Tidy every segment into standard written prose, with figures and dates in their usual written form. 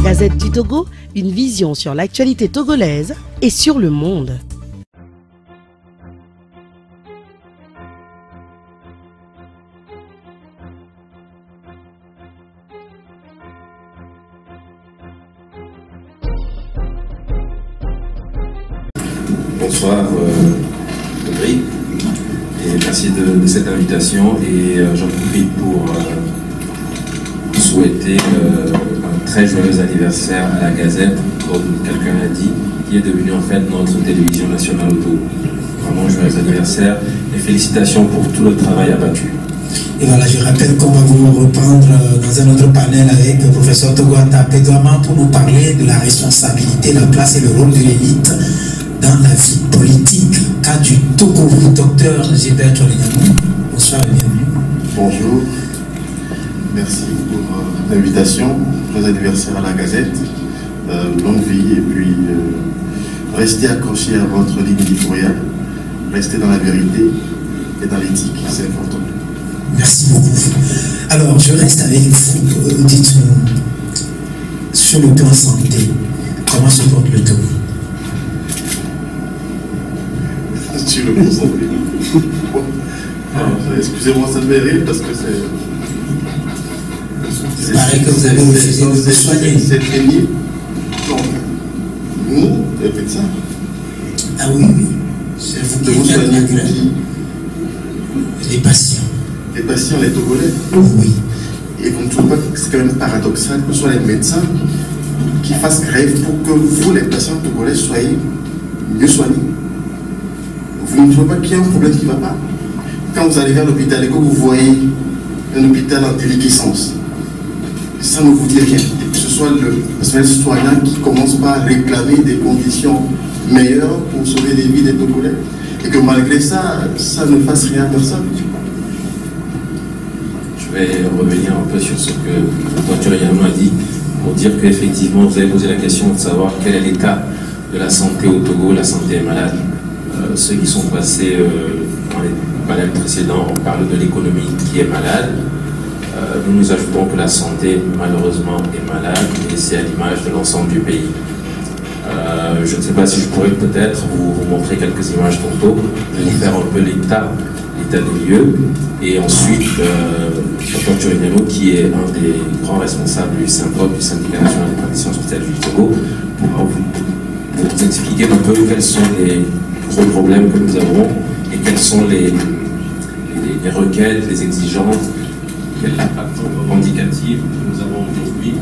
Gazette du Togo, une vision sur l'actualité togolaise et sur le monde. Bonsoir Audrey, et merci de cette invitation, et j'en profite pour souhaiter un très joyeux anniversaire à la Gazette, comme quelqu'un l'a dit, qui est devenue en fait notre télévision nationale au Togo. Vraiment joyeux anniversaire et félicitations pour tout le travail abattu. Et voilà, je rappelle qu'on va vous reprendre dans un autre panel avec le professeur Togoata Pedouama pour nous parler de la responsabilité, la place et le rôle de l'élite dans la vie politique. Cas du Togo, docteur Gilbert Tchoualéniamou. Bonsoir et bienvenue. Bonjour, merci pour l'invitation. Joyeux anniversaire à la Gazette. Longue vie et puis restez accrochés à votre ligne éditoriale. Restez dans la vérité et dans l'éthique, c'est important. Merci beaucoup. Alors, je reste avec vous. Dites-nous, sur le plan santé, comment se porte le Togo? Sur le plan santé. Bon. Excusez-moi, ça me fait rire parce que c'est. Il paraît que vous avez refusé de vous soigner. C'est pénible. Donc, nous, faites ça. Ah oui, oui. C'est vous qui êtes naturel. Les patients. Les patients, les Togolais. Oui. Et vous ne trouvez pas que c'est quand même paradoxal que ce soit les médecins qui fassent grève pour que vous, les patients togolais, soyez mieux soignés? Vous ne trouvez pas qu'il y a un problème qui ne va pas? Quand vous allez vers l'hôpital et que vous voyez un hôpital en déliquescence, ça ne vous dit rien. Et que ce soit le personnel citoyen qui commence par réclamer des conditions meilleures pour sauver les vies des Togolais, et que malgré ça, ça ne fasse rien à personne. Je vais revenir un peu sur ce que Dr Tchoualéniamou a dit, pour dire qu'effectivement vous avez posé la question de savoir quel est l'état de la santé au Togo. La santé est malade. Ceux qui sont passés dans les panels précédents, on parle de l'économie qui est malade. Nous ajoutons que la santé, malheureusement, est malade, et c'est à l'image de l'ensemble du pays. Je ne sais pas si je pourrais peut-être vous montrer quelques images tantôt, vous faire un peu l'état des lieux, et ensuite Dr Tchoualéniamou, qui est un des grands responsables du SYNPOP, du Syndicat national des praticiens hospitaliers du Togo, pourra vous expliquer un peu quels sont les gros problèmes que nous avons et quelles sont les requêtes, les exigences, quelle est la plateforme revendicative que nous avons aujourd'hui.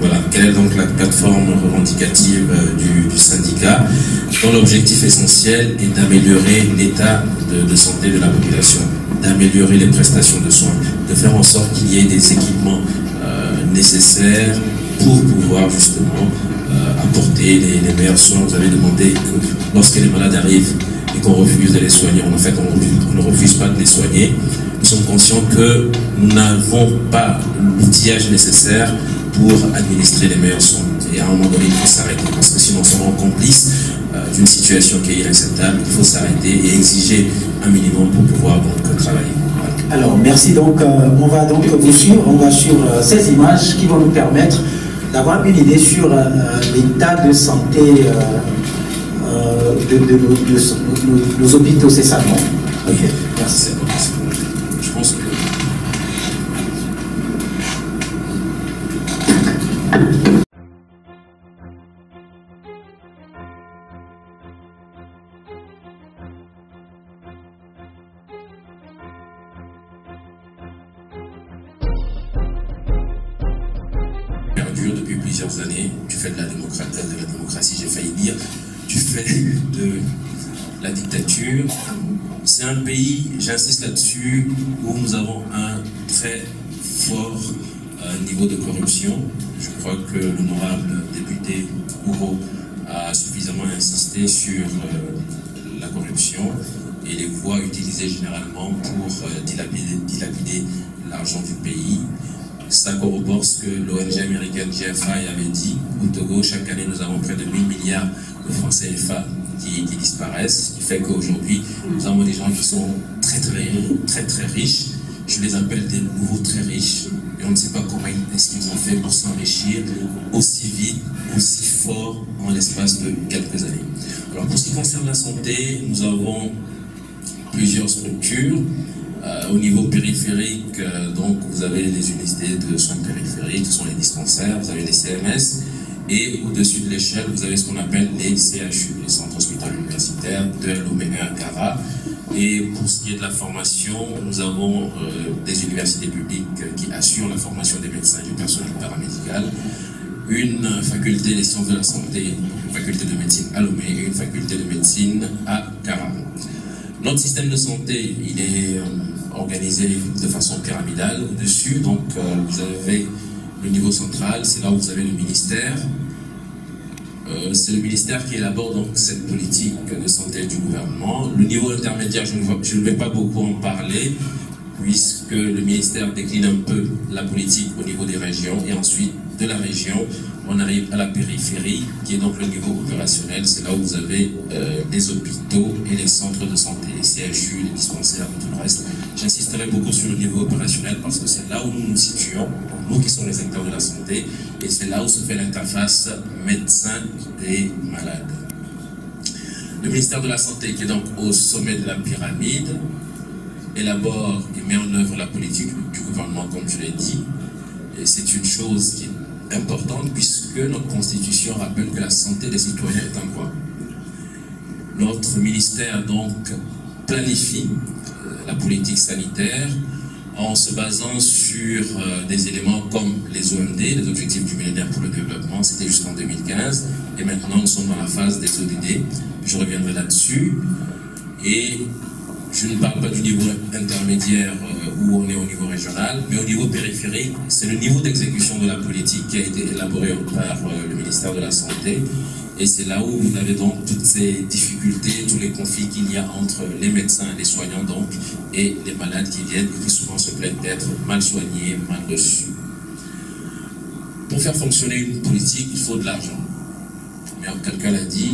Voilà, quelle est donc la plateforme revendicative du syndicat, dont l'objectif essentiel est d'améliorer l'état de santé de la population, d'améliorer les prestations de soins, de faire en sorte qu'il y ait des équipements nécessaires pour pouvoir justement apporter les meilleurs soins. Vous avez demandé que lorsque les malades arrivent et qu'on refuse de les soigner, en fait on ne refuse pas de les soigner. Nous sommes conscients que nous n'avons pas l'outillage nécessaire pour administrer les meilleurs soins. Et à un moment donné, il faut s'arrêter, parce que sinon on se rend complice d'une situation qui est inacceptable. Il faut s'arrêter et exiger un minimum pour pouvoir donc travailler. Voilà. Alors, merci. Donc, on va donc vous suivre. On va sur ces images qui vont nous permettre d'avoir une idée sur l'état de santé de nos hôpitaux, c'est ça, non? Ok, merci. Je pense que... perdure depuis plusieurs années. Tu fais de la démocratie, j'ai failli dire. Tu fais de la dictature. C'est un pays, j'insiste là-dessus, où nous avons un très fort niveau de corruption. Je crois que l'honorable député Ouro a suffisamment insisté sur la corruption et les voies utilisées généralement pour dilapider l'argent du pays. Ça corrobore ce que l'ONG américaine GFI avait dit. Au Togo, chaque année, nous avons près de 1000 milliards de francs CFA qui disparaissent, ce qui fait qu'aujourd'hui, nous avons des gens qui sont très riches. Je les appelle des nouveaux très riches. Et on ne sait pas comment ils est-ce qu'ils ont fait pour s'enrichir aussi vite, aussi fort en l'espace de quelques années. Alors pour ce qui concerne la santé, nous avons plusieurs structures. Au niveau périphérique, donc vous avez les unités de soins périphériques, ce sont les dispensaires, vous avez les CMS, et au-dessus de l'échelle, vous avez ce qu'on appelle les CHU, les centres hospitaliers universitaires de Lomé et Ankara. Et pour ce qui est de la formation, nous avons des universités publiques qui assurent la formation des médecins et du personnel paramédical, une faculté des sciences de la santé, une faculté de médecine à Lomé et une faculté de médecine à Kara. Notre système de santé, il est organisé de façon pyramidale au-dessus, donc vous avez le niveau central, c'est là où vous avez le ministère. C'est le ministère qui élabore donc cette politique de santé du gouvernement. Le niveau intermédiaire, je ne vais pas beaucoup en parler, puisque le ministère décline un peu la politique au niveau des régions, et ensuite de la région, on arrive à la périphérie, qui est donc le niveau opérationnel. C'est là où vous avez les hôpitaux et les centres de santé, les CHU, les dispensaires et tout le reste. J'insisterai beaucoup sur le niveau opérationnel parce que c'est là où nous nous situons, nous qui sommes les acteurs de la santé, et c'est là où se fait l'interface médecin et malade. Le ministère de la Santé, qui est donc au sommet de la pyramide, élabore et met en œuvre la politique du gouvernement, comme je l'ai dit. Et c'est une chose qui est importante puisque notre constitution rappelle que la santé des citoyens est un droit. Notre ministère donc planifie la politique sanitaire en se basant sur des éléments comme les OMD, les objectifs du millénaire pour le développement, c'était jusqu'en 2015, et maintenant nous sommes dans la phase des ODD, je reviendrai là-dessus, et je ne parle pas du niveau intermédiaire où on est au niveau régional, mais au niveau périphérique, c'est le niveau d'exécution de la politique qui a été élaboré par le ministère de la Santé. Et c'est là où vous avez donc toutes ces difficultés, tous les conflits qu'il y a entre les médecins, les soignants donc, et les malades qui viennent et qui souvent se plaignent d'être mal soignés, mal reçus. Pour faire fonctionner une politique, il faut de l'argent. Mais quelqu'un l'a dit,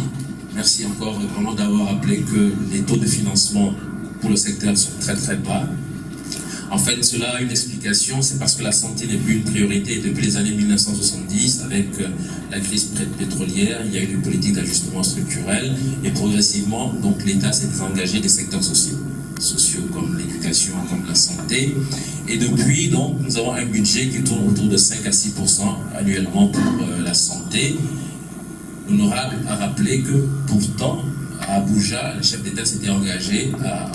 merci encore vraiment d'avoir rappelé que les taux de financement pour le secteur sont très très bas. En fait, cela a une explication, c'est parce que la santé n'est plus une priorité. Depuis les années 1970, avec la crise pétrolière, il y a eu une politique d'ajustement structurel et progressivement, donc l'État s'est désengagé des secteurs sociaux comme l'éducation, comme la santé. Et depuis, donc, nous avons un budget qui tourne autour de 5 à 6% annuellement pour la santé. L'honorable a rappelé que pourtant, à Abuja, le chef d'État s'était engagé à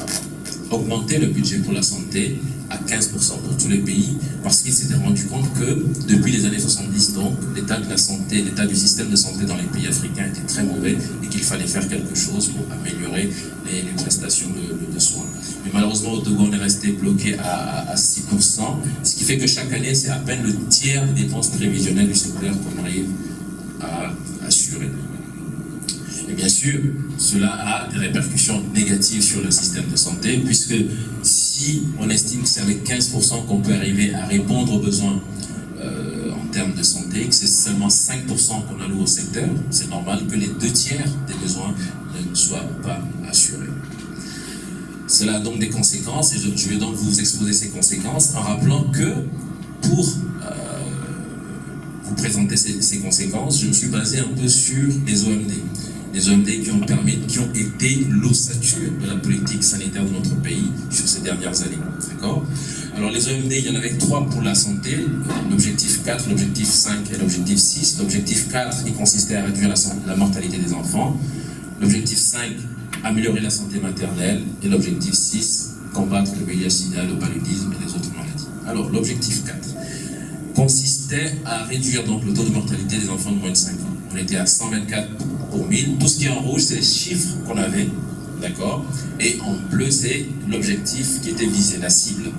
augmenter le budget pour la santé à 15% pour tous les pays, parce qu'il s'était rendu compte que depuis les années 70, donc, l'état de la santé, l'état du système de santé dans les pays africains était très mauvais et qu'il fallait faire quelque chose pour améliorer les prestations de soins. Mais malheureusement, au Togo, on est resté bloqué à 6%, ce qui fait que chaque année, c'est à peine le tiers des dépenses prévisionnelles du secteur qu'on arrive à assurer. Et bien sûr, cela a des répercussions négatives sur le système de santé, puisque si on estime que c'est avec 15% qu'on peut arriver à répondre aux besoins en termes de santé, que c'est seulement 5% qu'on alloue au secteur, c'est normal que les 2 tiers des besoins ne soient pas assurés. Cela a donc des conséquences, et je vais donc vous exposer ces conséquences en rappelant que pour vous présenter ces conséquences, je me suis basé un peu sur les OMD. Les OMD qui ont été l'ossature de la politique sanitaire de notre pays sur ces dernières années. D'accord ? Alors les OMD, il y en avait 3 pour la santé, l'objectif 4, l'objectif 5 et l'objectif 6. L'objectif 4, il consistait à réduire la mortalité des enfants. L'objectif 5, améliorer la santé maternelle. Et l'objectif 6, combattre le VIH-Sida, le paludisme et les autres maladies. Alors l'objectif 4 consistait à réduire donc le taux de mortalité des enfants de moins de 5 ans. On était à 124 pour 1000. Tout ce qui est en rouge, c'est les chiffres qu'on avait, d'accord? Et en bleu, c'est l'objectif qui était visé, la cible.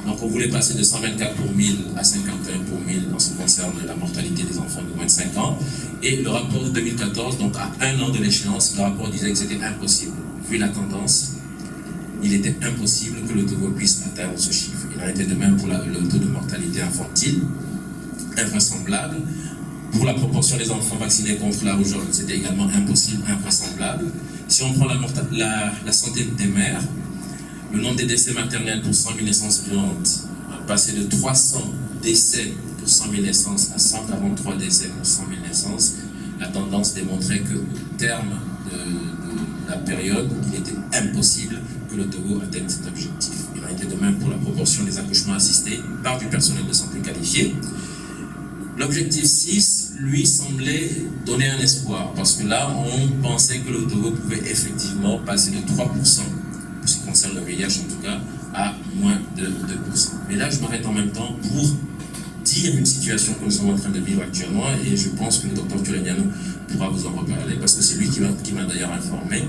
Donc on voulait passer de 124 pour 1000 à 51 pour 1000 en ce qui concerne la mortalité des enfants de moins de 5 ans. Et le rapport de 2014, donc à 1 an de l'échéance, le rapport disait que c'était impossible. Vu la tendance, il était impossible que le Togo puisse atteindre ce chiffre. Il en était de même pour le taux de mortalité infantile, invraisemblable. Pour la proportion des enfants vaccinés contre la rougeole, c'était également impossible, invraisemblable. Si on prend la santé des mères, le nombre des décès maternels pour 100 000 naissances violentes a passé de 300 décès pour 100 000 naissances à 143 décès pour 100 000 naissances, la tendance démontrait qu'au terme de la période, il était impossible que le Togo atteigne cet objectif. Il en était de même pour la proportion des accouchements assistés par du personnel de santé qualifié. L'objectif 6, lui, semblait donner un espoir, parce que là, on pensait que le Togo pouvait effectivement passer de 3%, pour ce qui concerne le VIH en tout cas, à moins de 2%. Mais là, je m'arrête en même temps pour dire une situation que nous sommes en train de vivre actuellement, et je pense que le docteur Tureniano pourra vous en reparler, parce que c'est lui qui m'a d'ailleurs informé.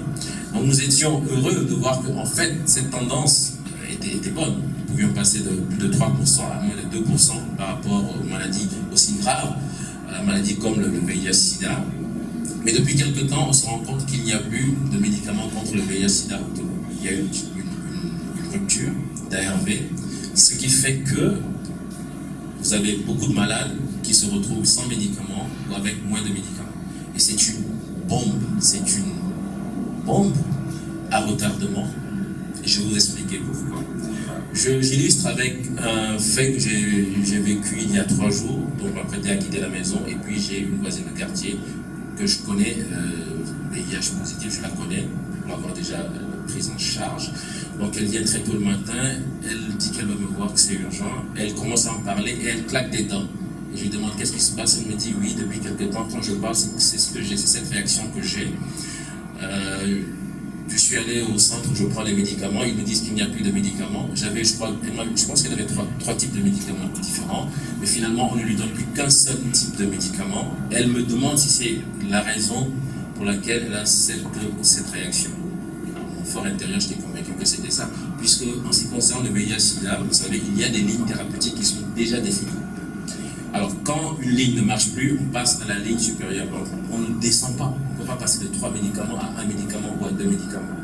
Donc nous étions heureux de voir que, en fait, cette tendance était bonne. Nous pouvions passer de plus de 3% à moins de 2% par rapport aux maladies aussi graves, à la maladie comme le VIH-Sida. Mais depuis quelque temps, on se rend compte qu'il n'y a plus de médicaments contre le VIH-Sida. Il y a une rupture d'ARV, ce qui fait que vous avez beaucoup de malades qui se retrouvent sans médicaments ou avec moins de médicaments. Et c'est une bombe à retardement. Et je vais vous expliquer pourquoi. J'illustre avec un fait que j'ai vécu il y a 3 jours, donc je m'apprêtais à quitter la maison, et puis j'ai une voisine de quartier que je connais, VIH positif, je la connais, pour l'avoir déjà prise en charge. Donc elle vient très tôt le matin, elle dit qu'elle va me voir, que c'est urgent, elle commence à en parler et elle claque des dents. Et je lui demande qu'est-ce qui se passe, elle me dit oui, depuis quelque temps, quand je parle, c'est cette réaction que j'ai. Je suis allé au centre où je prends les médicaments, ils me disent qu'il n'y a plus de médicaments. Je pense qu'elle avait trois types de médicaments différents, mais finalement on ne lui donne plus qu'un seul type de médicament. Elle me demande si c'est la raison pour laquelle elle a cette réaction. Mon fort intérieur, j'étais convaincu que c'était ça, puisque en ce qui concerne le VIH-Sida, vous savez, il y a des lignes thérapeutiques qui sont déjà définies. Alors, quand une ligne ne marche plus, on passe à la ligne supérieure. On ne descend pas. On ne peut pas passer de 3 médicaments à 1 médicament ou à 2 médicaments.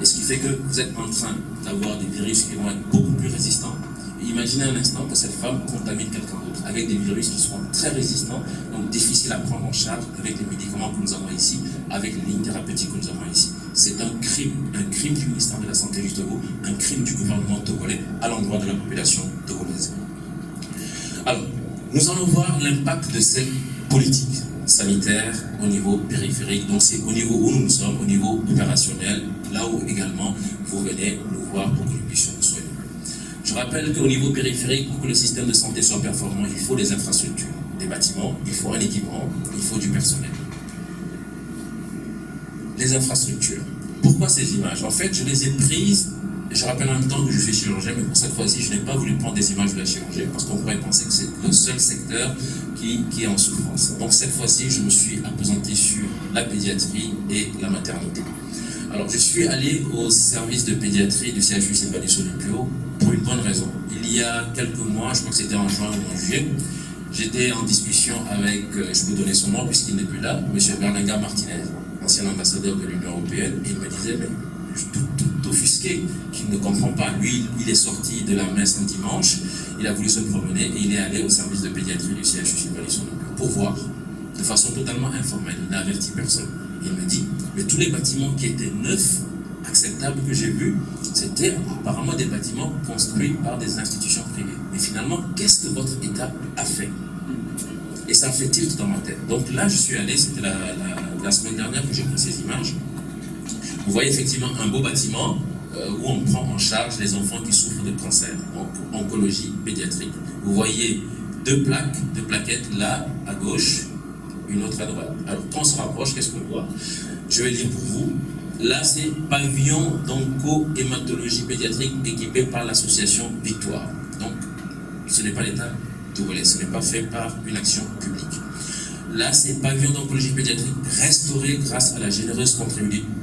Et ce qui fait que vous êtes en train d'avoir des virus qui vont être beaucoup plus résistants. Et imaginez un instant que cette femme contamine quelqu'un d'autre avec des virus qui seront très résistants, donc difficiles à prendre en charge avec les médicaments que nous avons ici, avec les lignes thérapeutiques que nous avons ici. C'est un crime du ministère de la Santé du Togo, un crime du gouvernement togolais à l'endroit de la population togolaise. Alors, nous allons voir l'impact de cette politique sanitaire au niveau périphérique. Donc c'est au niveau où nous sommes, au niveau opérationnel, là où également vous venez nous voir pour que nous puissions nous soigner. Je rappelle qu'au niveau périphérique, pour que le système de santé soit performant, il faut des infrastructures, des bâtiments, il faut un équipement, il faut du personnel. Les infrastructures. Pourquoi ces images? En fait, je les ai prises. Je rappelle en même temps que je suis chirurgien, mais pour cette fois-ci, je n'ai pas voulu prendre des images de la chirurgie parce qu'on pourrait penser que c'est le seul secteur qui est en souffrance. Donc cette fois-ci, je me suis appesanti sur la pédiatrie et la maternité. Alors je suis allé au service de pédiatrie du CHU Sylvanus-Olympio pour une bonne raison. Il y a quelques mois, je crois que c'était en juin ou en juillet, j'étais en discussion avec, je peux donner son nom puisqu'il n'est plus là, M. Berlinga Martinez, ancien ambassadeur de l'Union européenne, et il me disait, mais tout offusqué, qu'il ne comprend pas. Lui, il est sorti de la messe un dimanche, il a voulu se promener et il est allé au service de pédiatrie du CHU Sylvanus-Olympio pour voir, de façon totalement informelle, il n'a averti personne. Il me dit, mais tous les bâtiments qui étaient neufs, acceptables que j'ai vus, c'était apparemment des bâtiments construits par des institutions privées. Mais finalement, qu'est-ce que votre État a fait? Et ça fait tilt dans ma tête. Donc là, je suis allé, c'était la semaine dernière que j'ai pris ces images. Vous voyez effectivement un beau bâtiment où on prend en charge les enfants qui souffrent de cancer, donc oncologie pédiatrique. Vous voyez deux plaquettes là à gauche, une autre à droite. Alors quand on se rapproche, qu'est-ce qu'on voit? Je vais lire pour vous. Là, c'est pavillon d'onco-hématologie pédiatrique équipé par l'association Victoire. Donc, ce n'est pas l'État togolais, ce n'est pas fait par une action publique. Là, c'est pavillon d'oncologie pédiatrique restauré grâce à la généreuse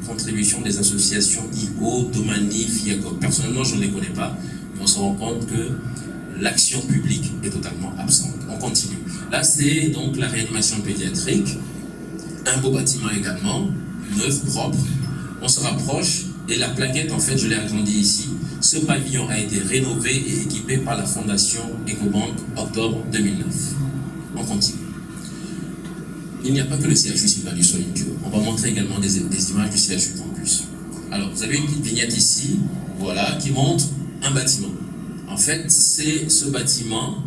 contribution des associations IO, Domani, FIACOP. Personnellement, je ne les connais pas, mais on se rend compte que l'action publique est totalement absente. On continue. Là, c'est donc la réanimation pédiatrique, un beau bâtiment également, neuf, propre. On se rapproche et la plaquette, en fait, je l'ai agrandie ici. Ce pavillon a été rénové et équipé par la fondation Ecobank octobre 2009. On continue. Il n'y a pas que le CHU Sylvanus-Olympio. On va montrer également des images du CHU Campus. Alors, vous avez une petite vignette ici, voilà, qui montre un bâtiment. En fait, c'est ce bâtiment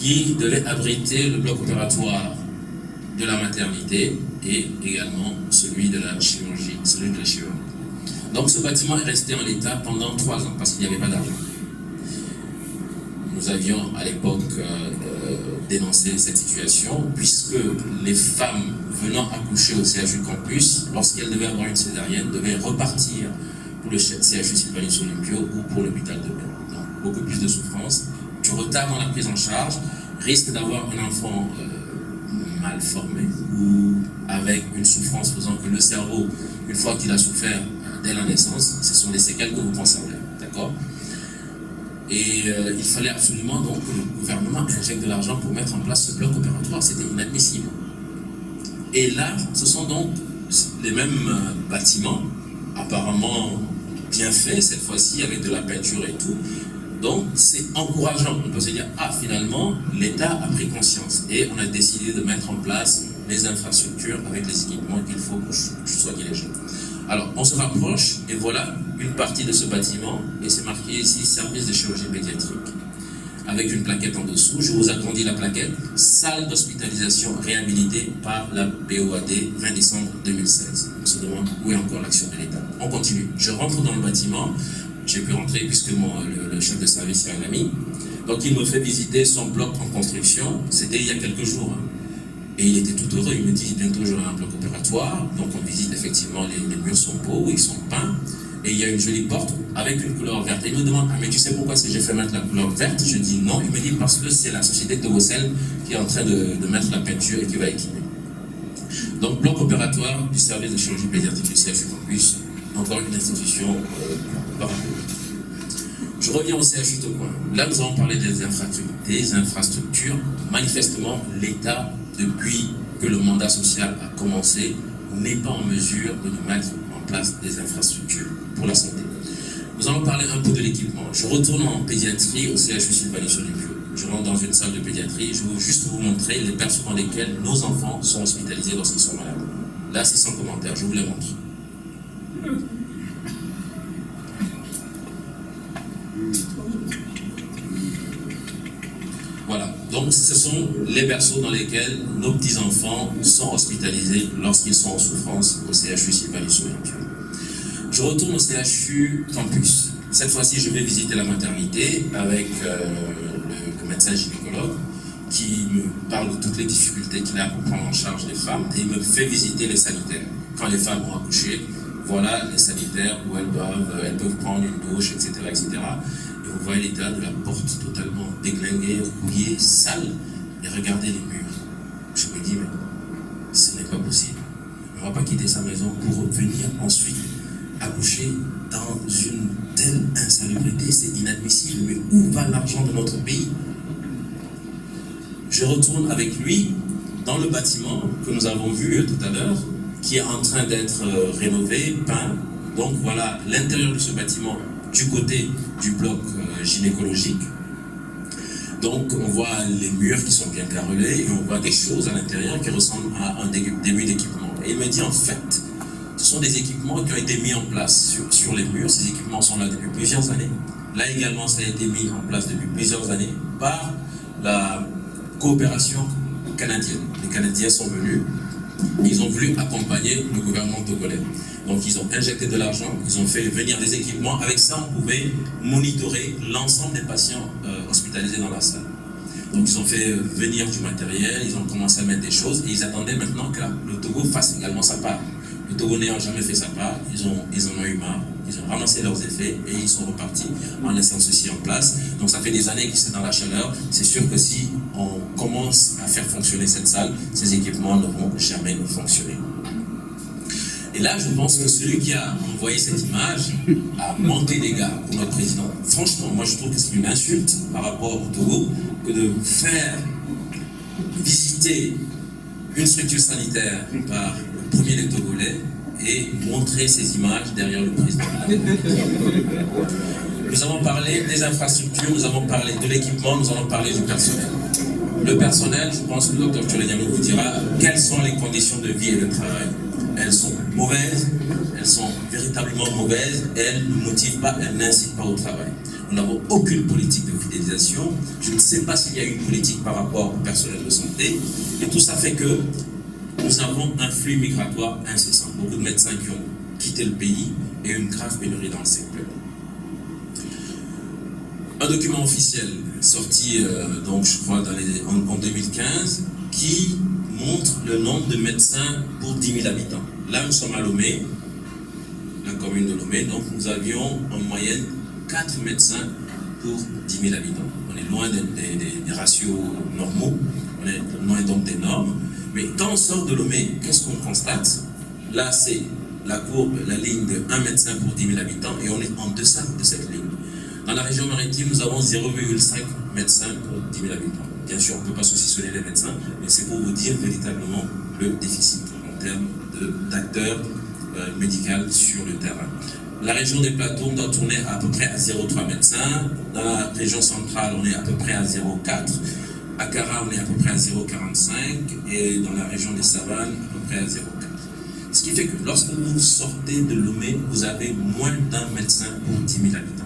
qui devait abriter le bloc opératoire de la maternité et également celui de la chirurgie. Donc ce bâtiment est resté en l'état pendant 3 ans parce qu'il n'y avait pas d'argent. Nous avions à l'époque dénoncé cette situation puisque les femmes venant accoucher au CHU Campus, lorsqu'elles devaient avoir une césarienne, devaient repartir pour le CHU Sylvanus Olympio ou pour l'hôpital de Berne. Donc beaucoup plus de souffrance, du retard dans la prise en charge, risque d'avoir un enfant mal formé ou avec une souffrance faisant que le cerveau, une fois qu'il a souffert dès la naissance, ce sont des séquelles que vous conservez, d'accord? Et il fallait absolument donc que le gouvernement injecte de l'argent pour mettre en place ce bloc opératoire, c'était inadmissible. Et là, ce sont donc les mêmes bâtiments, apparemment bien faits cette fois-ci avec de la peinture et tout. Donc c'est encourageant, on peut se dire, ah finalement l'État a pris conscience et on a décidé de mettre en place les infrastructures avec les équipements qu'il faut pour soigner les jeunes. Alors on se rapproche et voilà une partie de ce bâtiment et c'est marqué ici service de chirurgie pédiatrique avec une plaquette en dessous. Je vous agrandis la plaquette, salle d'hospitalisation réhabilitée par la BOAD 20 décembre 2016. On se demande où est encore l'action de l'État. On continue, je rentre dans le bâtiment. J'ai pu rentrer puisque le chef de service est un ami. Donc il me fait visiter son bloc en construction. C'était il y a quelques jours. Et il était tout heureux. Il me dit bientôt j'aurai un bloc opératoire. Donc on visite effectivement, les murs sont beaux, ils sont peints. Et il y a une jolie porte avec une couleur verte. Et il me demande, ah mais tu sais pourquoi j'ai fait mettre la couleur verte? Je dis non. Il me dit parce que c'est la société de Togossel qui est en train de mettre la peinture et qui va équiper. Donc bloc opératoire du service de chirurgie pédiatrique du CHU Campus. Encore une institution Je reviens au CHU de Coin. Là, nous avons parlé des infrastructures. Manifestement, l'État, depuis que le mandat social a commencé, n'est pas en mesure de nous mettre en place des infrastructures pour la santé. Nous allons parler un peu de l'équipement. Je retourne en pédiatrie au CHU Sylvanus Olympio. Je rentre dans une salle de pédiatrie. Je veux juste vous montrer les personnes dans lesquelles nos enfants sont hospitalisés lorsqu'ils sont malades. Là, c'est sans commentaire. Je vous les montre. Voilà, donc ce sont les berceaux dans lesquels nos petits-enfants sont hospitalisés lorsqu'ils sont en souffrance au CHU Sylvanus Olympio. Je retourne au CHU Campus. Cette fois-ci, je vais visiter la maternité avec le médecin gynécologue qui me parle de toutes les difficultés qu'il a pour prendre en charge les femmes et il me fait visiter les sanitaires. Quand les femmes ont accouché, voilà les sanitaires où elles peuvent prendre une douche, etc., etc. Et vous voyez l'état de la porte totalement déglinguée, rouillée, sale, et regardez les murs. Je me dis, mais ce n'est pas possible. On ne va pas quitter sa maison pour venir ensuite accoucher dans une telle insalubrité, c'est inadmissible. Mais où va l'argent de notre pays? Je retourne avec lui dans le bâtiment que nous avons vu tout à l'heure, qui est en train d'être rénové, peint. Donc voilà l'intérieur de ce bâtiment du côté du bloc gynécologique. Donc on voit les murs qui sont bien carrelés et on voit des choses à l'intérieur qui ressemblent à un début d'équipement. Et il me dit en fait, ce sont des équipements qui ont été mis en place sur les murs. Ces équipements sont là depuis plusieurs années. Là également, ça a été mis en place depuis plusieurs années par la coopération canadienne. Les Canadiens sont venus. Ils ont voulu accompagner le gouvernement togolais. Donc ils ont injecté de l'argent, ils ont fait venir des équipements. Avec ça, on pouvait monitorer l'ensemble des patients hospitalisés dans la salle. Donc ils ont fait venir du matériel, ils ont commencé à mettre des choses et ils attendaient maintenant que le Togo fasse également sa part. Le Togo n'ayant jamais fait sa part, ils en ont eu marre, ils ont ramassé leurs effets et ils sont repartis en laissant ceci en place. Donc ça fait des années qu'ils sont dans la chaleur. C'est sûr que si on commence à faire fonctionner cette salle, ces équipements ne vont jamais fonctionner. Et là, je pense que celui qui a envoyé cette image a manqué d'égard pour notre président. Franchement, moi je trouve que c'est une insulte par rapport au Togo que de faire visiter une structure sanitaire par le premier des Togolais et montrer ces images derrière le président. Nous avons parlé des infrastructures, nous avons parlé de l'équipement, nous allons parler du personnel. Le personnel, je pense que le Dr Tchoulé-Niamé vous dira quelles sont les conditions de vie et de travail. Elles sont mauvaises, elles sont véritablement mauvaises, elles ne motivent pas, elles n'incitent pas au travail. Nous n'avons aucune politique de contractualisation. Je ne sais pas s'il y a une politique par rapport au personnel de santé. Et tout ça fait que nous avons un flux migratoire incessant. Beaucoup de médecins qui ont quitté le pays et une grave pénurie dans le secteur. Un document officiel sorti, donc je crois, en 2015, qui montre le nombre de médecins pour 10 000 habitants. Là, nous sommes à Lomé, la commune de Lomé, donc nous avions en moyenne 4 médecins pour 10 000 habitants. On est loin des ratios normaux, on est loin donc des normes. Mais quand on sort de Lomé, qu'est-ce qu'on constate? Là, c'est la courbe, la ligne de 1 médecin pour 10 000 habitants, et on est en deçà de cette ligne. Dans la région maritime, nous avons 0,5 médecins pour 10 000 habitants. Bien sûr, on ne peut pas saucissonner les médecins, mais c'est pour vous dire véritablement le déficit en termes d'acteurs médicaux sur le terrain. La région des plateaux, on doit tourner à peu près à 0,3 médecins. Dans la région centrale, on est à peu près à 0,4. À Kara, on est à peu près à 0,45. Et dans la région des savanes, à peu près à 0,4. Ce qui fait que lorsque vous sortez de Lomé, vous avez moins d'1 médecin pour 10 000 habitants.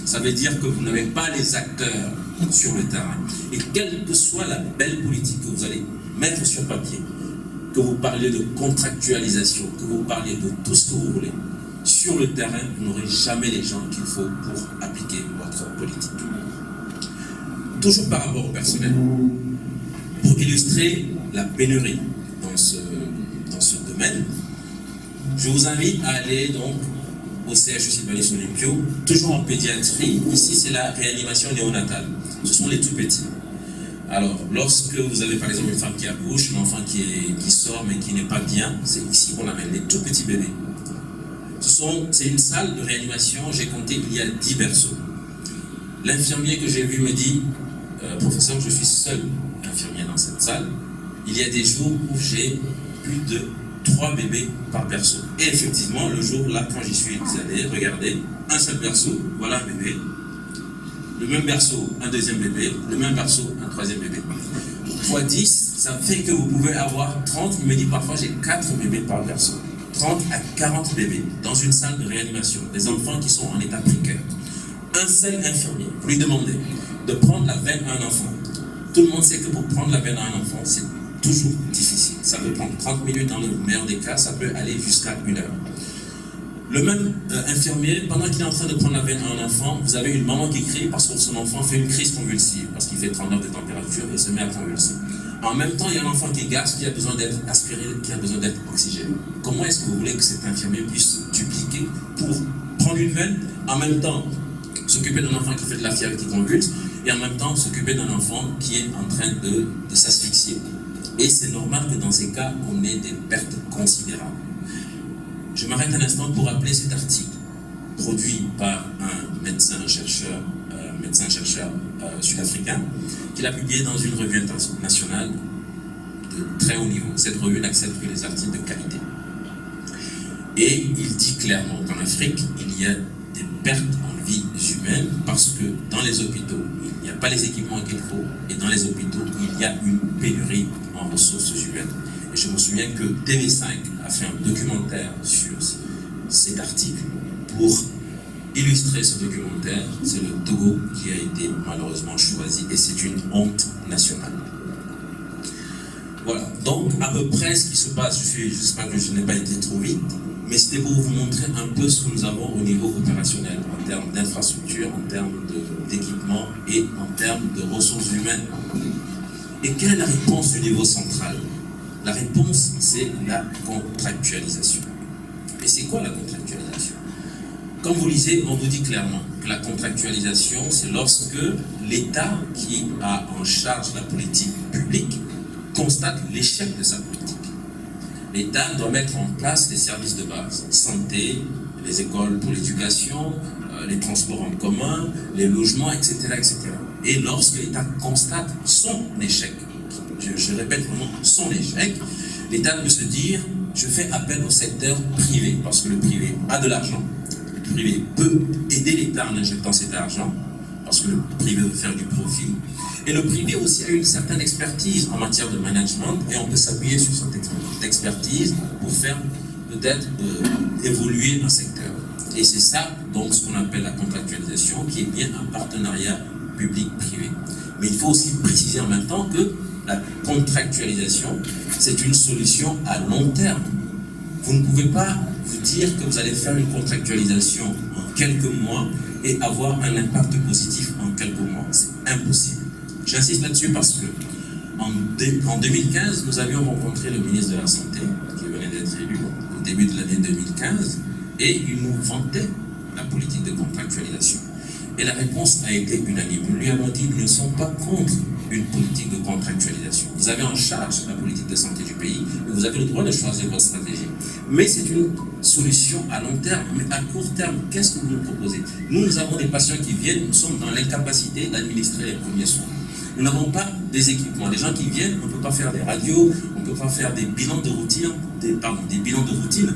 Ça veut dire que vous n'avez pas les acteurs sur le terrain. Et quelle que soit la belle politique que vous allez mettre sur papier, que vous parliez de contractualisation, que vous parliez de tout ce que vous voulez, sur le terrain, vous n'aurez jamais les gens qu'il faut pour appliquer votre politique. Toujours par rapport au personnel, pour illustrer la pénurie dans ce domaine, je vous invite à aller donc au CHU Sylvanus Olympio, toujours en pédiatrie. Ici, c'est la réanimation néonatale. Ce sont les tout petits. Alors, lorsque vous avez par exemple une femme qui accouche, un enfant qui sort mais qui n'est pas bien, c'est ici qu'on amène les tout petits bébés. C'est une salle de réanimation, j'ai compté, il y a 10 berceaux. L'infirmier que j'ai vu me dit, professeur, je suis seul infirmier dans cette salle. Il y a des jours où j'ai plus de 3 bébés par berceau. Et effectivement, le jour là, quand j'y suis allé, regardez, un seul berceau, voilà un bébé. Le même berceau, un deuxième bébé. Le même berceau, un troisième bébé. Fois 10, ça fait que vous pouvez avoir 30, il me dit parfois j'ai 4 bébés par berceau. 30 à 40 bébés dans une salle de réanimation. Des enfants qui sont en état précaire. Un seul infirmier, vous lui demandez de prendre la veine à un enfant. Tout le monde sait que pour prendre la veine à un enfant, c'est toujours difficile. Ça peut prendre 30 minutes dans le meilleur des cas, ça peut aller jusqu'à 1 heure. Le même infirmier, pendant qu'il est en train de prendre la veine à un enfant, vous avez une maman qui crie parce que son enfant fait une crise convulsive, parce qu'il fait 39 de température et se met à convulser. En même temps, il y a un enfant qui gasse, qui a besoin d'être aspiré, qui a besoin d'être oxygéné. Comment est-ce que vous voulez que cet infirmier puisse dupliquer pour prendre une veine, en même temps s'occuper d'un enfant qui fait de la fièvre, qui convulse, et en même temps s'occuper d'un enfant qui est en train de s'asphyxier? Et c'est normal que dans ces cas, on ait des pertes considérables. Je m'arrête un instant pour rappeler cet article produit par un médecin-chercheur sud-africain qu'il a publié dans une revue internationale de très haut niveau. Cette revue n'accepte que les articles de qualité. Et il dit clairement qu'en Afrique, il y a des pertes en vies humaines parce que dans les hôpitaux, il n'y a pas les équipements qu'il faut, et dans les hôpitaux, il y a une pénurie en ressources humaines. Et je me souviens que TV5 a fait un documentaire sur cet article. Pour illustrer ce documentaire, c'est le Togo qui a été malheureusement choisi, et c'est une honte nationale. Voilà, donc à peu près ce qui se passe, j'espère que je n'ai pas été trop vite, mais c'était pour vous montrer un peu ce que nous avons au niveau opérationnel, en termes d'infrastructure, en termes d'équipement et en termes de ressources humaines. Et quelle est la réponse du niveau central? La réponse, c'est la contractualisation. Et c'est quoi la contractualisation? Comme vous lisez, on vous dit clairement que la contractualisation, c'est lorsque l'État qui a en charge la politique publique constate l'échec de sa politique. L'État doit mettre en place les services de base, santé, les écoles pour l'éducation, les transports en commun, les logements, etc. etc. Et lorsque l'État constate son échec, je répète vraiment son échec, l'État peut se dire, je fais appel au secteur privé, parce que le privé a de l'argent. Le privé peut aider l'État en injectant cet argent, parce que le privé veut faire du profit. Et le privé aussi a une certaine expertise en matière de management, et on peut s'appuyer sur cette expertise pour faire peut-être évoluer un secteur. Et c'est ça, donc, ce qu'on appelle la contractualisation, qui est bien un partenariat public-privé. Mais il faut aussi préciser en même temps que la contractualisation, c'est une solution à long terme. Vous ne pouvez pas vous dire que vous allez faire une contractualisation en quelques mois et avoir un impact positif en quelques mois. C'est impossible. J'insiste là-dessus parce que en 2015, nous avions rencontré le ministre de la Santé, qui venait d'être élu au début de l'année 2015, et il nous vantait la politique de contractualisation. Et la réponse a été unanime. Nous lui avons dit qu'ils ne sont pas contre une politique de contractualisation. Vous avez en charge la politique de santé du pays, et vous avez le droit de choisir votre stratégie. Mais c'est une solution à long terme. Mais à court terme, qu'est-ce que vous nous proposez? Nous avons des patients qui viennent, nous sommes dans l'incapacité d'administrer les premiers soins. Nous n'avons pas des équipements. Les gens qui viennent, on ne peut pas faire des radios, on ne peut pas faire des bilans de routine, des bilans de routine.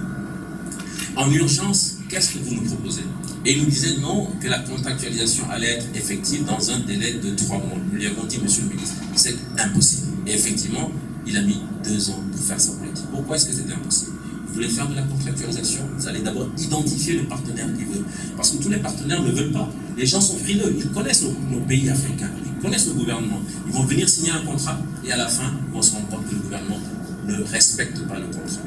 En urgence, qu'est-ce que vous nous proposez? Et il nous disait non, que la contractualisation allait être effective dans un délai de 3 mois. Nous lui avons dit, monsieur le ministre, c'est impossible. Et effectivement, il a mis 2 ans pour faire sa politique. Pourquoi est-ce que c'était impossible? Vous voulez faire de la contractualisation, vous allez d'abord identifier le partenaire qui veut. Parce que tous les partenaires ne veulent pas. Les gens sont frileux, ils connaissent nos pays africains, ils connaissent le gouvernement. Ils vont venir signer un contrat et à la fin, ils vont se rendre compte que le gouvernement ne respecte pas le contrat.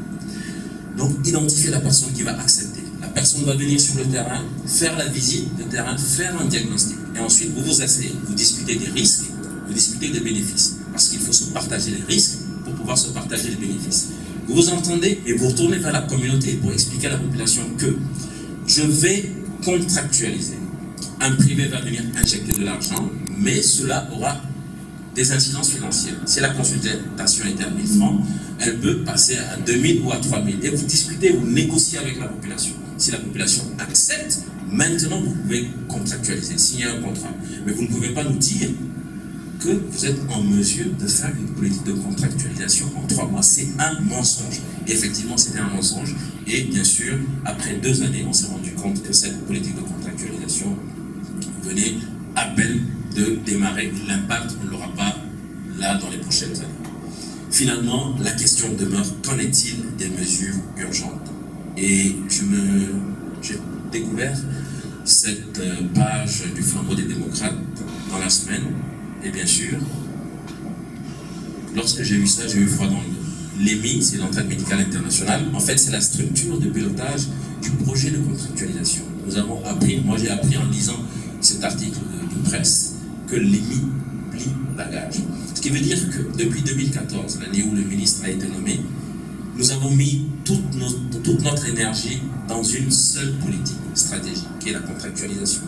Donc, identifier la personne qui va accepter. La personne va venir sur le terrain, faire la visite de terrain, faire un diagnostic. Et ensuite, vous vous asseyez, vous discutez des risques, vous discutez des bénéfices. Parce qu'il faut se partager les risques pour pouvoir se partager les bénéfices. Vous vous entendez et vous retournez vers la communauté pour expliquer à la population que je vais contractualiser. Un privé va venir injecter de l'argent, mais cela aura des incidences financières. Si la consultation est à 1 000 francs, elle peut passer à 2 000 ou à 3 000. Et vous discutez, vous négociez avec la population. Si la population accepte, maintenant vous pouvez contractualiser, signer un contrat. Mais vous ne pouvez pas nous dire que vous êtes en mesure de faire une politique de contractualisation en 3 mois. C'est un mensonge. Et effectivement, c'était un mensonge. Et bien sûr, après 2 années, on s'est rendu compte que cette politique de contractualisation venait à peine de démarrer. L'impact, on ne l'aura pas là dans les prochaines années. Finalement, la question demeure, qu'en est-il des mesures urgentes? Et j'ai découvert cette page du Flambeau des démocrates dans la semaine. Et bien sûr, lorsque j'ai vu ça, j'ai eu froid dans le dos. L'EMI, c'est l'entraide médicale internationale. En fait, c'est la structure de pilotage du projet de contractualisation. Nous avons appris, moi j'ai appris en lisant cet article de presse, que l'EMI plie bagage. Ce qui veut dire que depuis 2014, l'année où le ministre a été nommé, nous avons mis toute notre énergie dans une seule politique stratégique, qui est la contractualisation.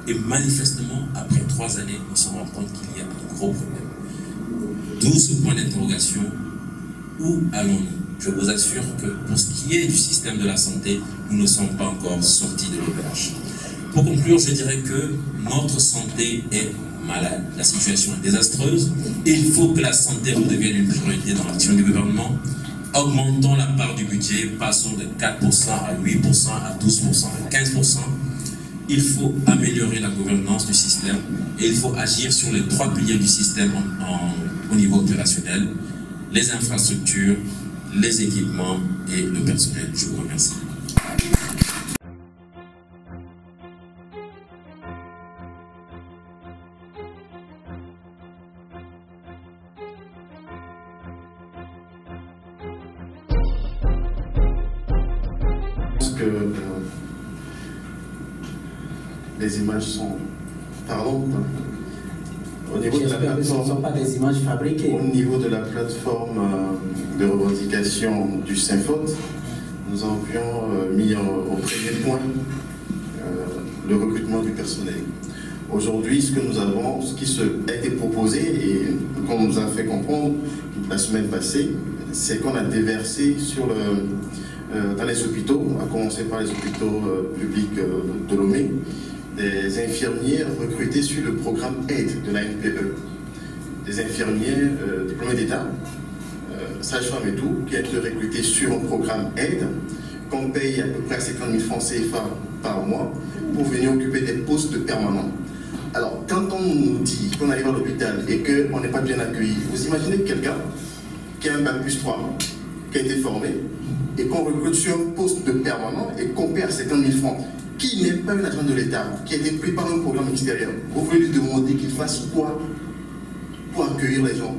Et manifestement, après 3 années, on se rend compte qu'il y a un gros problème. D'où ce point d'interrogation, où allons-nous? Je vous assure que pour ce qui est du système de la santé, nous ne sommes pas encore sortis de l'auberge. Pour conclure, je dirais que notre santé est malade. La situation est désastreuse. Il faut que la santé redevienne une priorité dans l'action du gouvernement. Augmentons la part du budget, passons de 4% à 8%, à 12%, à 15%. Il faut améliorer la gouvernance du système et il faut agir sur les 3 piliers du système au niveau opérationnel, les infrastructures, les équipements et le personnel. Je vous remercie. Que les images sont parlantes. Au niveau de la plateforme, ce ne sont pas des images fabriquées. Au niveau de la plateforme de revendication du SYNFOT, nous avions mis au premier point le recrutement du personnel. Aujourd'hui, ce qui a été proposé et qu'on nous a fait comprendre la semaine passée, c'est qu'on a déversé dans les hôpitaux, à commencer par les hôpitaux publics de Lomé, des infirmières recrutées sur le programme AIDE de la NPE. Des infirmières diplômées d'État, sages-femmes et tout, qui ont été recrutées sur un programme AIDE, qu'on paye à peu près 50 000 francs CFA par mois, pour venir occuper des postes permanents. Alors, quand on nous dit qu'on arrive à l'hôpital et qu'on n'est pas bien accueilli, vous imaginez quelqu'un qui a un bac plus 3, qui a été formé, et qu'on recrute sur un poste de permanent et qu'on paie à 50 000 francs. qui n'est pas un agent de l'État, qui a été pris par un programme extérieur, vous voulez lui demander qu'il fasse quoi pour accueillir les gens?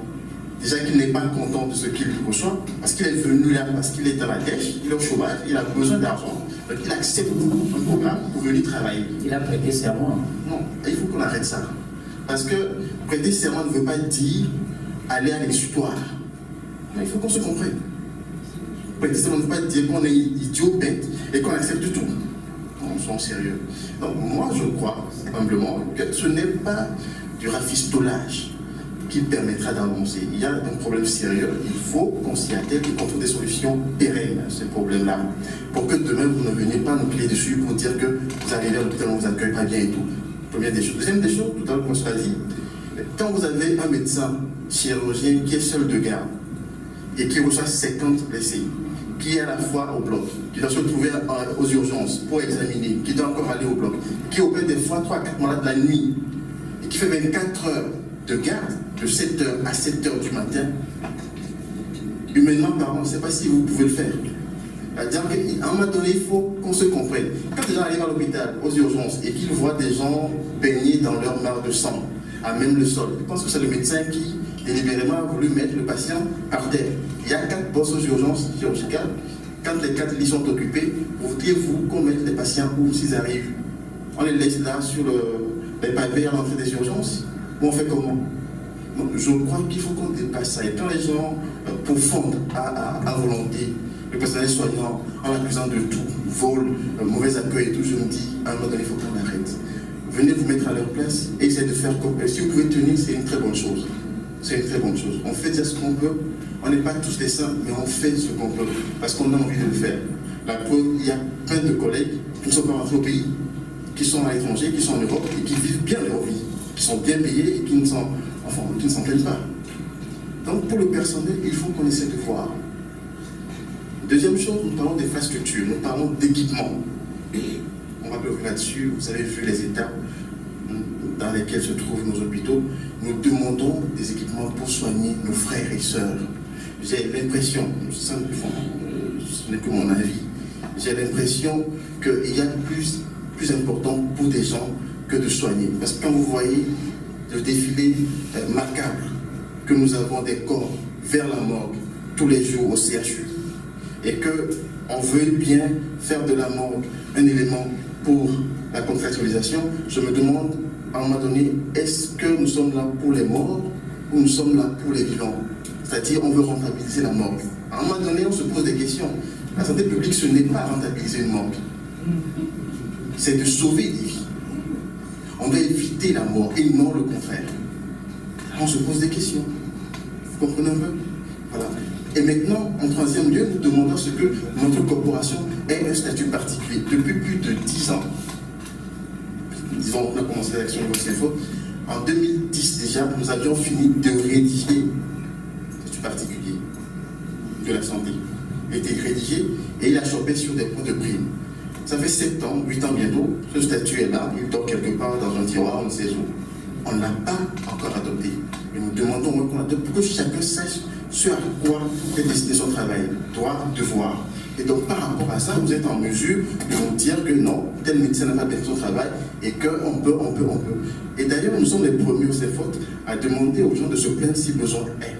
Déjà qu'il n'est pas content de ce qu'il reçoit, parce qu'il est venu là, parce qu'il est à la dèche, il est au chômage, il a besoin d'argent. Donc il accepte un programme pour venir travailler. Il a prêté serment. Non, il faut qu'on arrête ça. Parce que prêter serment ne veut pas dire aller à l'exutoire. Mais il faut qu'on se comprenne. Prêter serment ne veut pas dire qu'on est idiot, bête, et qu'on accepte tout. Non, soyons sérieux. Donc moi je crois, humblement, que ce n'est pas du rafistolage qui permettra d'avancer. Il y a un problème sérieux, il faut qu'on s'y attelle et qu'on trouve des solutions pérennes à ce problème-là. Pour que demain, vous ne veniez pas nous crier dessus pour dire que vous arrivez à l'hôpital, on ne vous accueille pas bien et tout. Première des choses. Deuxième des choses, tout à l'heure, on se l'a dit, quand vous avez un médecin chirurgien qui est seul de garde et qui reçoit 50 blessés, qui est à la fois au bloc, qui doit se trouver aux urgences pour examiner, qui doit encore aller au bloc, qui opère des fois 3 à 4 malades la nuit, et qui fait 24 heures de garde, de 7h à 7h du matin, humainement parlant, je ne sais pas si vous pouvez le faire. C'est-à-dire qu'à un moment donné, il faut qu'on se comprenne. Quand les gens arrivent à l'hôpital, aux urgences, et qu'ils voient des gens baignés dans leur mare de sang, à même le sol, je pense que c'est le médecin qui, délibérément, a voulu mettre le patient par terre. Il y a 4 bosses aux urgences chirurgicales. Quand les 4 lits sont occupés, voudriez-vous qu'on mette les patients où s'ils arrivent? On les laisse là sur les pavés à l'entrée des urgences? Ou on fait comment? Donc, je crois qu'il faut qu'on dépasse ça. Et quand les gens pourfondent à volonté le personnel soignant en l'accusant de tout, vol, mauvais accueil et tout, je me dis, à un moment donné, il faut qu'on arrête. Venez vous mettre à leur place et essayez de faire comme. Si vous pouvez tenir, c'est une très bonne chose. C'est une très bonne chose. On fait déjà ce qu'on peut. On n'est pas tous des saints, mais on fait ce qu'on peut parce qu'on a envie de le faire. La preuve, il y a plein de collègues qui ne sont pas rentrés au pays, qui sont à l'étranger, qui sont en Europe et qui vivent bien leur vie, qui sont bien payés et qui ne s'en plaignent pas. Donc pour le personnel, il faut qu'on essaie de voir. Deuxième chose, nous parlons d'infrastructures, nous parlons d'équipement. On va revenir là-dessus. Vous avez vu les états dans lesquels se trouvent nos hôpitaux. Nous demandons des équipements pour soigner nos frères et sœurs. J'ai l'impression, ce n'est que mon avis, j'ai l'impression qu'il y a plus important pour des gens que de soigner. Parce que quand vous voyez le défilé macabre que nous avons des corps vers la morgue tous les jours au CHU, et qu'on veut bien faire de la morgue un élément pour la contractualisation, je me demande à un moment donné, est-ce que nous sommes là pour les morts ou nous sommes là pour les vivants? C'est-à-dire, on veut rentabiliser la morgue. À un moment donné, on se pose des questions. La santé publique, ce n'est pas rentabiliser une morgue. C'est de sauver des vies. On doit éviter la mort et non le contraire. On se pose des questions. Vous comprenez un peu? Voilà. Et maintenant, en troisième lieu, nous demandons ce que notre corporation ait un statut particulier. Depuis plus de 10 ans, disons, on a commencé l'action de CFO, en 2010 déjà, nous avions fini de rédiger un statut particulier de la santé. Il a été rédigé et il a chopé sur des points de prime. Ça fait 7 ans, 8 ans bientôt, ce statut est là, il dort quelque part dans un tiroir, on ne sait où. On ne l'a pas encore adopté. Et nous demandons qu'on adopte pour que chacun sache ce à quoi est destiné son travail, droit, devoir. Et donc par rapport à ça, vous êtes en mesure de nous dire que non, tel médecin n'a pas bien fait son travail et qu'on peut. Et d'ailleurs, nous sommes les premiers au CFOT à demander aux gens de se plaindre si besoin est.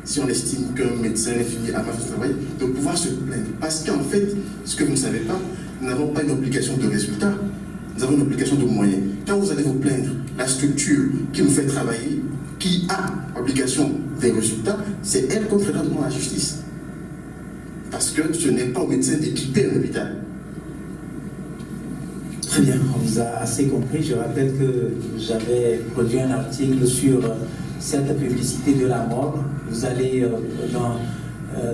Si on estime qu'un médecin est fini à mal fait son travail, de pouvoir se plaindre. Parce qu'en fait, ce que vous ne savez pas, nous n'avons pas une obligation de résultat, nous avons une obligation de moyens. Quand vous allez vous plaindre, la structure qui nous fait travailler, qui a obligation des résultats, c'est elle qu'on traitera devant la justice. Parce que ce n'est pas au médecin d'équiper un hôpital. Très bien, on vous a assez compris. Je rappelle que j'avais produit un article sur cette publicité de la mort. Vous allez dans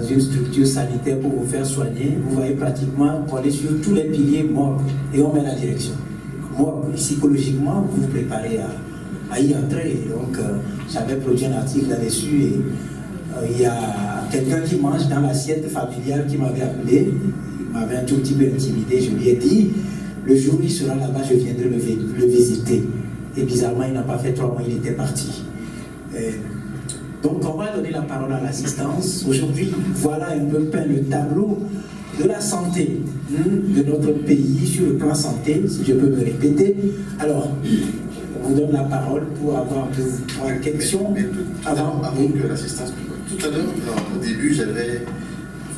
une structure sanitaire pour vous faire soigner. Vous voyez pratiquement qu'on est sur tous les piliers morts et on met la direction. Mort, psychologiquement, vous vous préparez à y entrer. Donc, j'avais produit un article là-dessus et il y a quelqu'un qui mange dans l'assiette familiale qui m'avait appelé. Il m'avait un tout petit peu intimidé. Je lui ai dit, le jour où il sera là-bas, je viendrai le visiter. Et bizarrement, il n'a pas fait 3 mois, il était parti. Donc on va donner la parole à l'assistance. Aujourd'hui, voilà un peu peint le tableau de la santé de notre pays sur le plan santé, si je peux me répéter. Alors, on vous donne la parole pour avoir deux questions. Avant que l'assistance... Tout à l'heure, au début, j'avais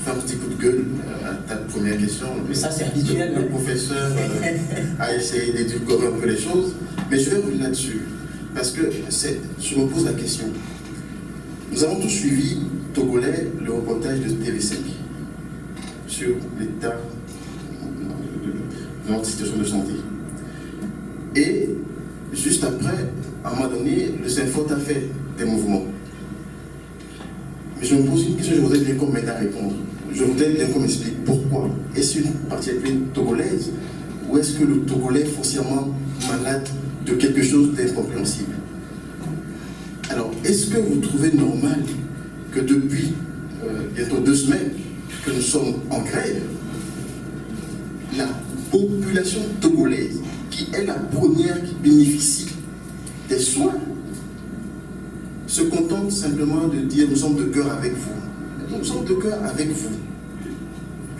fait un petit coup de gueule à ta première question. Mais ça, c'est habituel. Le professeur a essayé d'édulcorer un peu les choses, mais je vais revenir là-dessus. Parce que je me pose la question. Nous avons tous suivi, Togolais, le reportage de TV5 sur l'état de notre situation de santé. Et juste après, à un moment donné, le CINFOT a fait des mouvements. Mais je me pose une question, je voudrais bien qu'on m'aide à répondre. Je voudrais bien qu'on m'explique pourquoi. Est-ce une partie togolaise ou est-ce que le Togolais est foncièrement malade de quelque chose d'incompréhensible? Alors, est-ce que vous trouvez normal que depuis bientôt 2 semaines que nous sommes en grève, la population togolaise, qui est la première qui bénéficie des soins, se contente simplement de dire nous sommes de cœur avec vous. Nous sommes de cœur avec vous.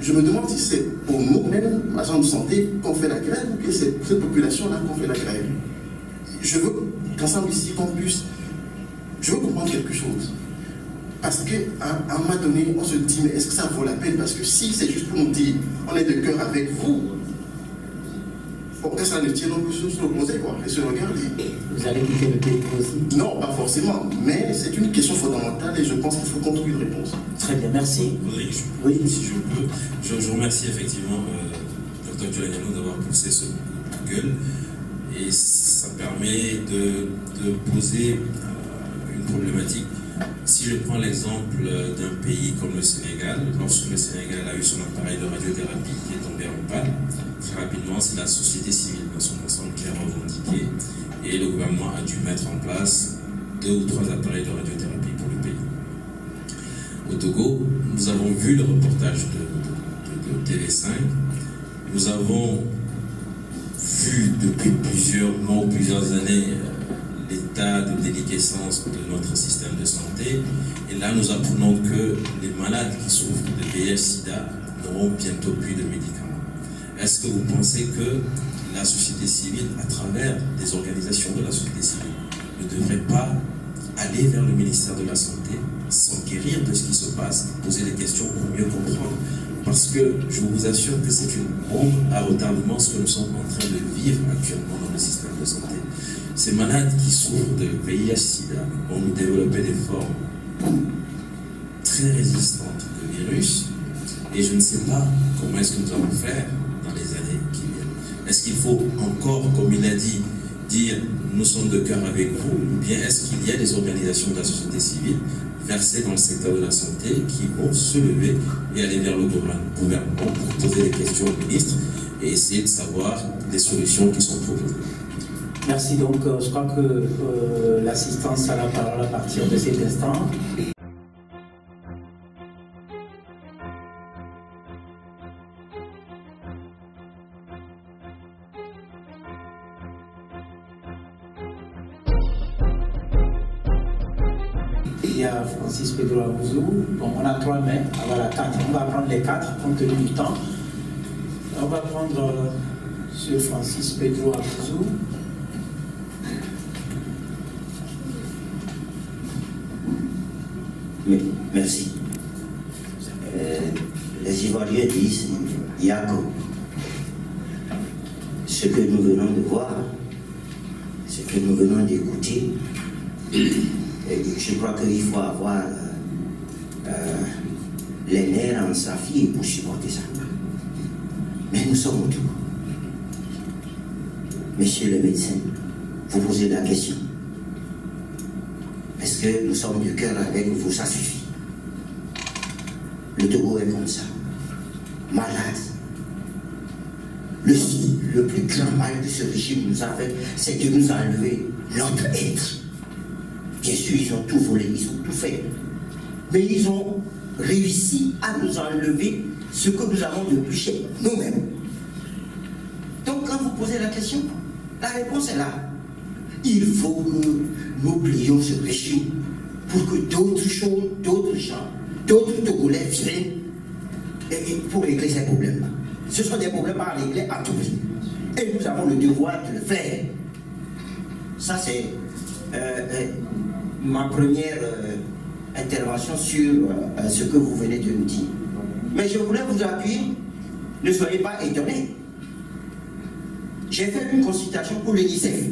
Je me demande si c'est pour nous-mêmes, agents de santé, qu'on fait la grève ou que c'est cette population-là qu'on fait la grève. Je veux qu'ensemble ici, qu'on puisse... Je veux comprendre quelque chose. Parce qu'à un moment donné, on se dit, mais est-ce que ça vaut la peine? Parce que si c'est juste pour nous dire, on est de cœur avec vous, pour que ça ne tire non plus sur l'opposé, quoi, et se regarder. Vous allez quitter le pays aussi? Non, pas forcément, mais c'est une question fondamentale et je pense qu'il faut qu'on trouve une réponse. Très bien, merci. Oui, si je peux. Je remercie effectivement Dr Dioulagnano d'avoir poussé ce coup de gueule et ça permet de poser une problématique. Si je prends l'exemple d'un pays comme le Sénégal, lorsque le Sénégal a eu son appareil de radiothérapie qui est tombé en panne, très rapidement, c'est la société civile dans son ensemble qui a revendiqué et le gouvernement a dû mettre en place 2 ou 3 appareils de radiothérapie pour le pays. Au Togo, nous avons vu le reportage de TV5, nous avons vu depuis plusieurs mois ou plusieurs années l'état de déliquescence de notre système de santé. Et là, nous apprenons que les malades qui souffrent de VIH-Sida n'auront bientôt plus de médicaments. Est-ce que vous pensez que la société civile, à travers des organisations de la société civile, ne devrait pas aller vers le ministère de la Santé, s'enquérir de ce qui se passe, poser des questions pour mieux comprendre? Parce que je vous assure que c'est une bombe à retardement ce que nous sommes en train de vivre actuellement dans le système de santé. Ces malades qui souffrent de VIH-Sida ont développé des formes très résistantes de virus et je ne sais pas comment est-ce que nous allons faire dans les années qui viennent. Est-ce qu'il faut encore, comme il a dit, dire nous sommes de cœur avec vous, ou bien est-ce qu'il y a des organisations de la société civile versées dans le secteur de la santé qui vont se lever et aller vers le gouvernement pour poser des questions au ministre et essayer de savoir les solutions qui sont proposées? Merci. Donc, je crois que l'assistance a la parole à partir de cet instant. Il y a Francis Pedro Abouzou. Bon, on a 3 mains, voilà 4. On va prendre les 4 compte tenu du temps. On va prendre M. Francis Pedro Abouzou. Merci. Les Ivoiriens disent Yako. Ce que nous venons de voir, ce que nous venons d'écouter, je crois qu'il faut avoir les nerfs en saphir pour supporter ça. Mais nous sommes autour. Monsieur le médecin, vous posez la question. Est-ce que nous sommes de cœur avec vous? Ça suffit. Le Togo est comme ça, malade. Le plus grand mal que ce régime nous a fait, c'est de nous enlever notre être. Bien sûr, ils ont tout volé, ils ont tout fait. Mais ils ont réussi à nous enlever ce que nous avons de plus cher, nous-mêmes. Donc quand vous posez la question, la réponse est là. Il faut que nous oublions ce régime pour que d'autres choses, d'autres gens, d'autres Togolais viennent pour régler ces problèmes-là. Ce sont des problèmes à régler à tout prix. Et nous avons le devoir de le faire. Ça, c'est ma première intervention sur ce que vous venez de nous dire. Mais je voulais vous appuyer, ne soyez pas étonnés. J'ai fait une consultation pour l'UNICEF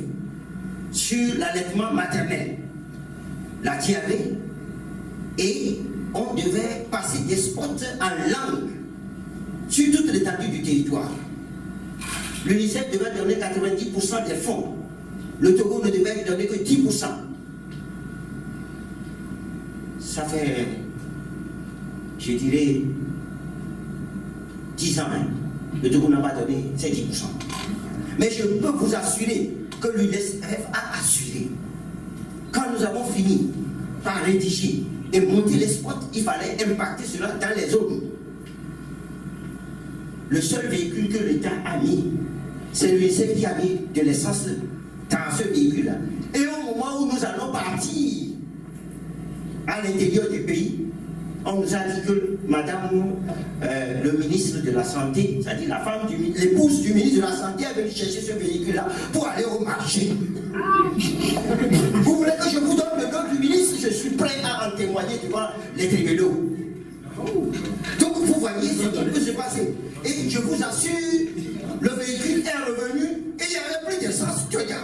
sur l'allaitement maternel, la TAV, et on devait passer des spots en langue sur toute l'étendue du territoire. L'UNICEF devait donner 90% des fonds. Le Togo ne devait donner que 10%. Ça fait, je dirais, 10 ans. Le Togo n'a pas donné ces 10%. Mais je peux vous assurer que l'UNICEF a assuré. Quand nous avons fini par rédiger et monter les spots, il fallait impacter cela dans les zones. Le seul véhicule que l'État a mis, c'est l'UNICEF qui a mis de l'essence dans ce véhicule-là. Et au moment où nous allons partir à l'intérieur du pays, on nous a dit que Madame le ministre de la Santé, c'est-à-dire la femme, l'épouse du ministre de la Santé, est venue chercher ce véhicule-là pour aller au marché. Vous voulez que je vous donne le nom du ministre? Je suis prêt à en témoigner devant les tribunaux. Donc vous voyez ce qui peut se passer. Et je vous assure, le véhicule est revenu et il y avait plus d'essence que là.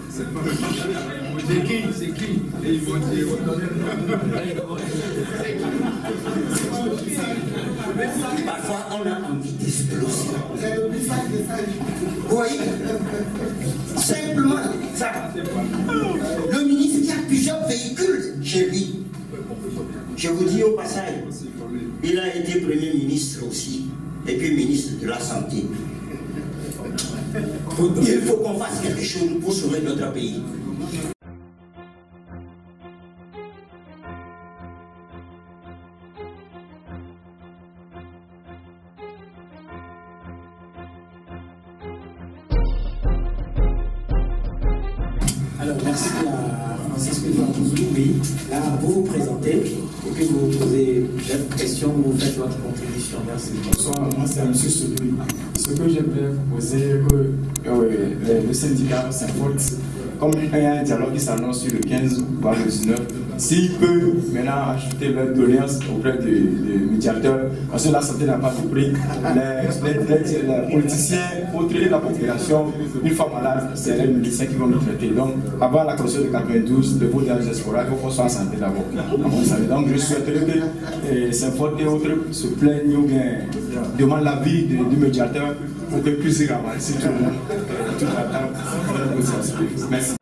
C'est qui? Parfois, on a envie d'exploser. Vous voyez? Simplement, ça. Le ministre qui a plusieurs véhicules chez lui. Je vous dis au passage, il a été Premier ministre aussi, et puis ministre de la Santé. Il faut qu'on fasse quelque chose pour sauver notre pays. Alors, merci à Francisque Douantouzou. Oui, là, vous vous présentez et puis vous posez une question, vous faites votre contribution. Merci. Bonsoir, moi c'est M. Sodoui. Ce que j'aimerais vous poser, que le syndicat s'inforte, comme il y a un dialogue qui s'annonce sur le 15 voire le 19, s'il peut maintenant ajouter leur doléance auprès des médiateurs, parce que la santé n'a pas de prix, les politiciens, autres et la population, une fois malade, c'est les médecins qui vont nous traiter. Donc, avant la Constitution de 92, le vote de la diaspora, il faut qu'on soit en santé d'abord. Donc, je souhaiterais que s'inforte et autres se plaignent ou bien demandent l'avis du médiateur pour que puisse ramasser tout le monde, toute la table. Merci.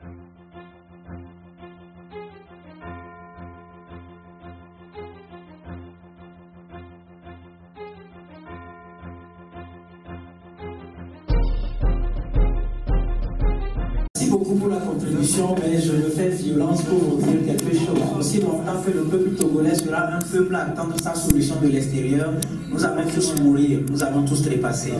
Merci beaucoup pour la contribution, mais je me fais violence pour vous dire quelque chose. Aussi longtemps que le peuple togolais sera un peuple à attendre sa solution de l'extérieur, nous allons tous mourir, nous allons tous trépasser.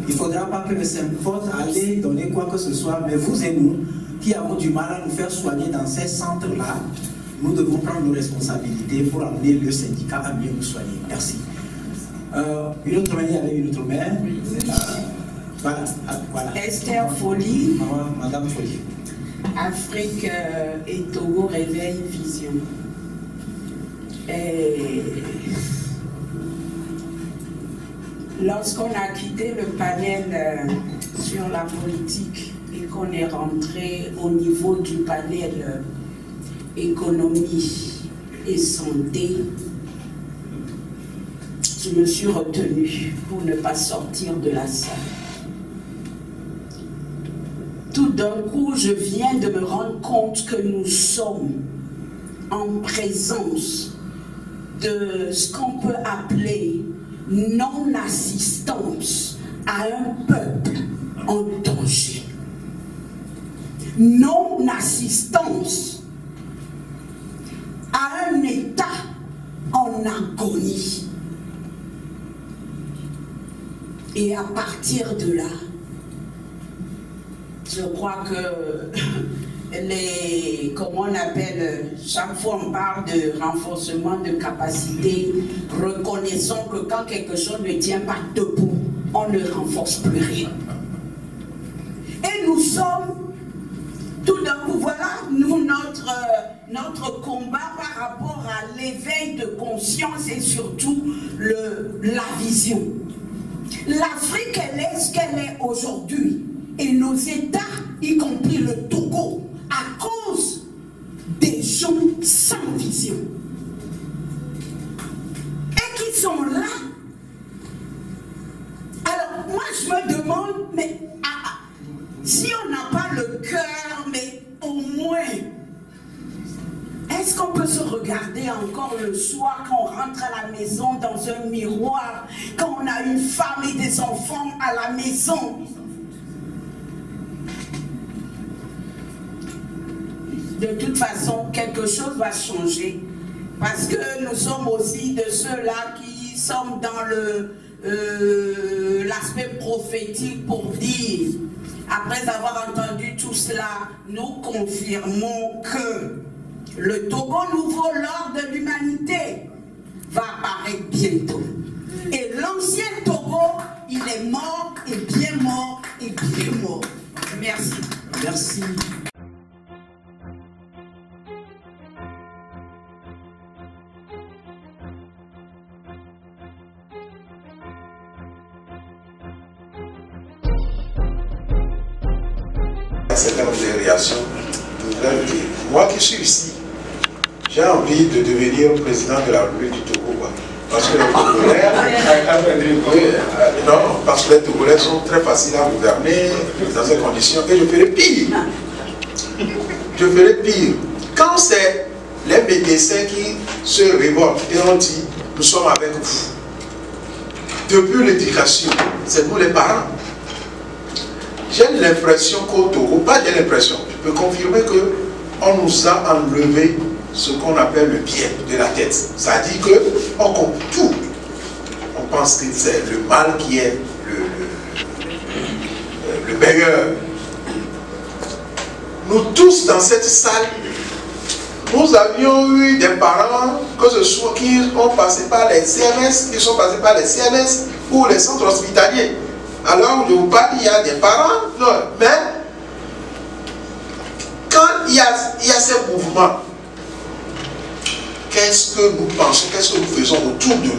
Il ne faudra pas que le Saint-Fort allait donner quoi que ce soit, mais vous et nous, qui avons du mal à nous faire soigner dans ces centres-là, nous devons prendre nos responsabilités pour amener le syndicat à mieux nous soigner. Merci. Une autre main, il y avait une autre main. Voilà. Esther Folie, Madame Folie. Afrique et Togo réveille vision. Et lorsqu'on a quitté le panel sur la politique et qu'on est rentré au niveau du panel économie et santé, je me suis retenue pour ne pas sortir de la salle. Tout d'un coup, je viens de me rendre compte que nous sommes en présence de ce qu'on peut appeler non-assistance à un peuple en danger. Non-assistance à un État en agonie. Et à partir de là, je crois que comment on appelle, chaque fois on parle de renforcement de capacité, reconnaissons que quand quelque chose ne tient pas debout, on ne renforce plus rien. Et nous sommes, tout d'un coup, voilà, nous, notre combat par rapport à l'éveil de conscience et surtout la vision. L'Afrique, elle est ce qu'elle est aujourd'hui. Et nos États, y compris le Togo, à cause des gens sans vision. Et qui sont là. Alors, moi, je me demande, mais si on n'a pas le cœur, mais au moins, est-ce qu'on peut se regarder encore le soir quand on rentre à la maison dans un miroir, quand on a une femme et des enfants à la maison? De toute façon, quelque chose va changer. Parce que nous sommes aussi de ceux-là qui sommes dans l'aspect prophétique pour dire, après avoir entendu tout cela, nous confirmons que le Togo nouveau, l'ordre de l'humanité, va apparaître bientôt. Et l'ancien Togo, il est mort et bien mort et bien mort. Merci. Merci. Certain nombre de réactions. Moi qui suis ici, j'ai envie de devenir président de la République du Togo. Parce que les Togolais, parce que les Togolais sont très faciles à gouverner dans ces conditions. Et je ferai pire. Je ferai pire. Quand c'est les médecins qui se révoltent et on dit, nous sommes avec vous. Depuis l'éducation, c'est nous les parents. J'ai l'impression qu'au Togo, pas j'ai l'impression, je peux confirmer qu'on nous a enlevé ce qu'on appelle le bien de la tête. Ça dit qu'on compte tout. On pense que c'est le mal qui est le meilleur. Nous tous dans cette salle, nous avions eu des parents, que ce soit qui ont passé par les CMS, qui sont passés par les CMS ou les centres hospitaliers. Alors, je vous parle, il y a des parents, non, mais quand il y a ces mouvements, qu'est-ce que nous pensons, qu'est-ce que nous faisons autour de nous?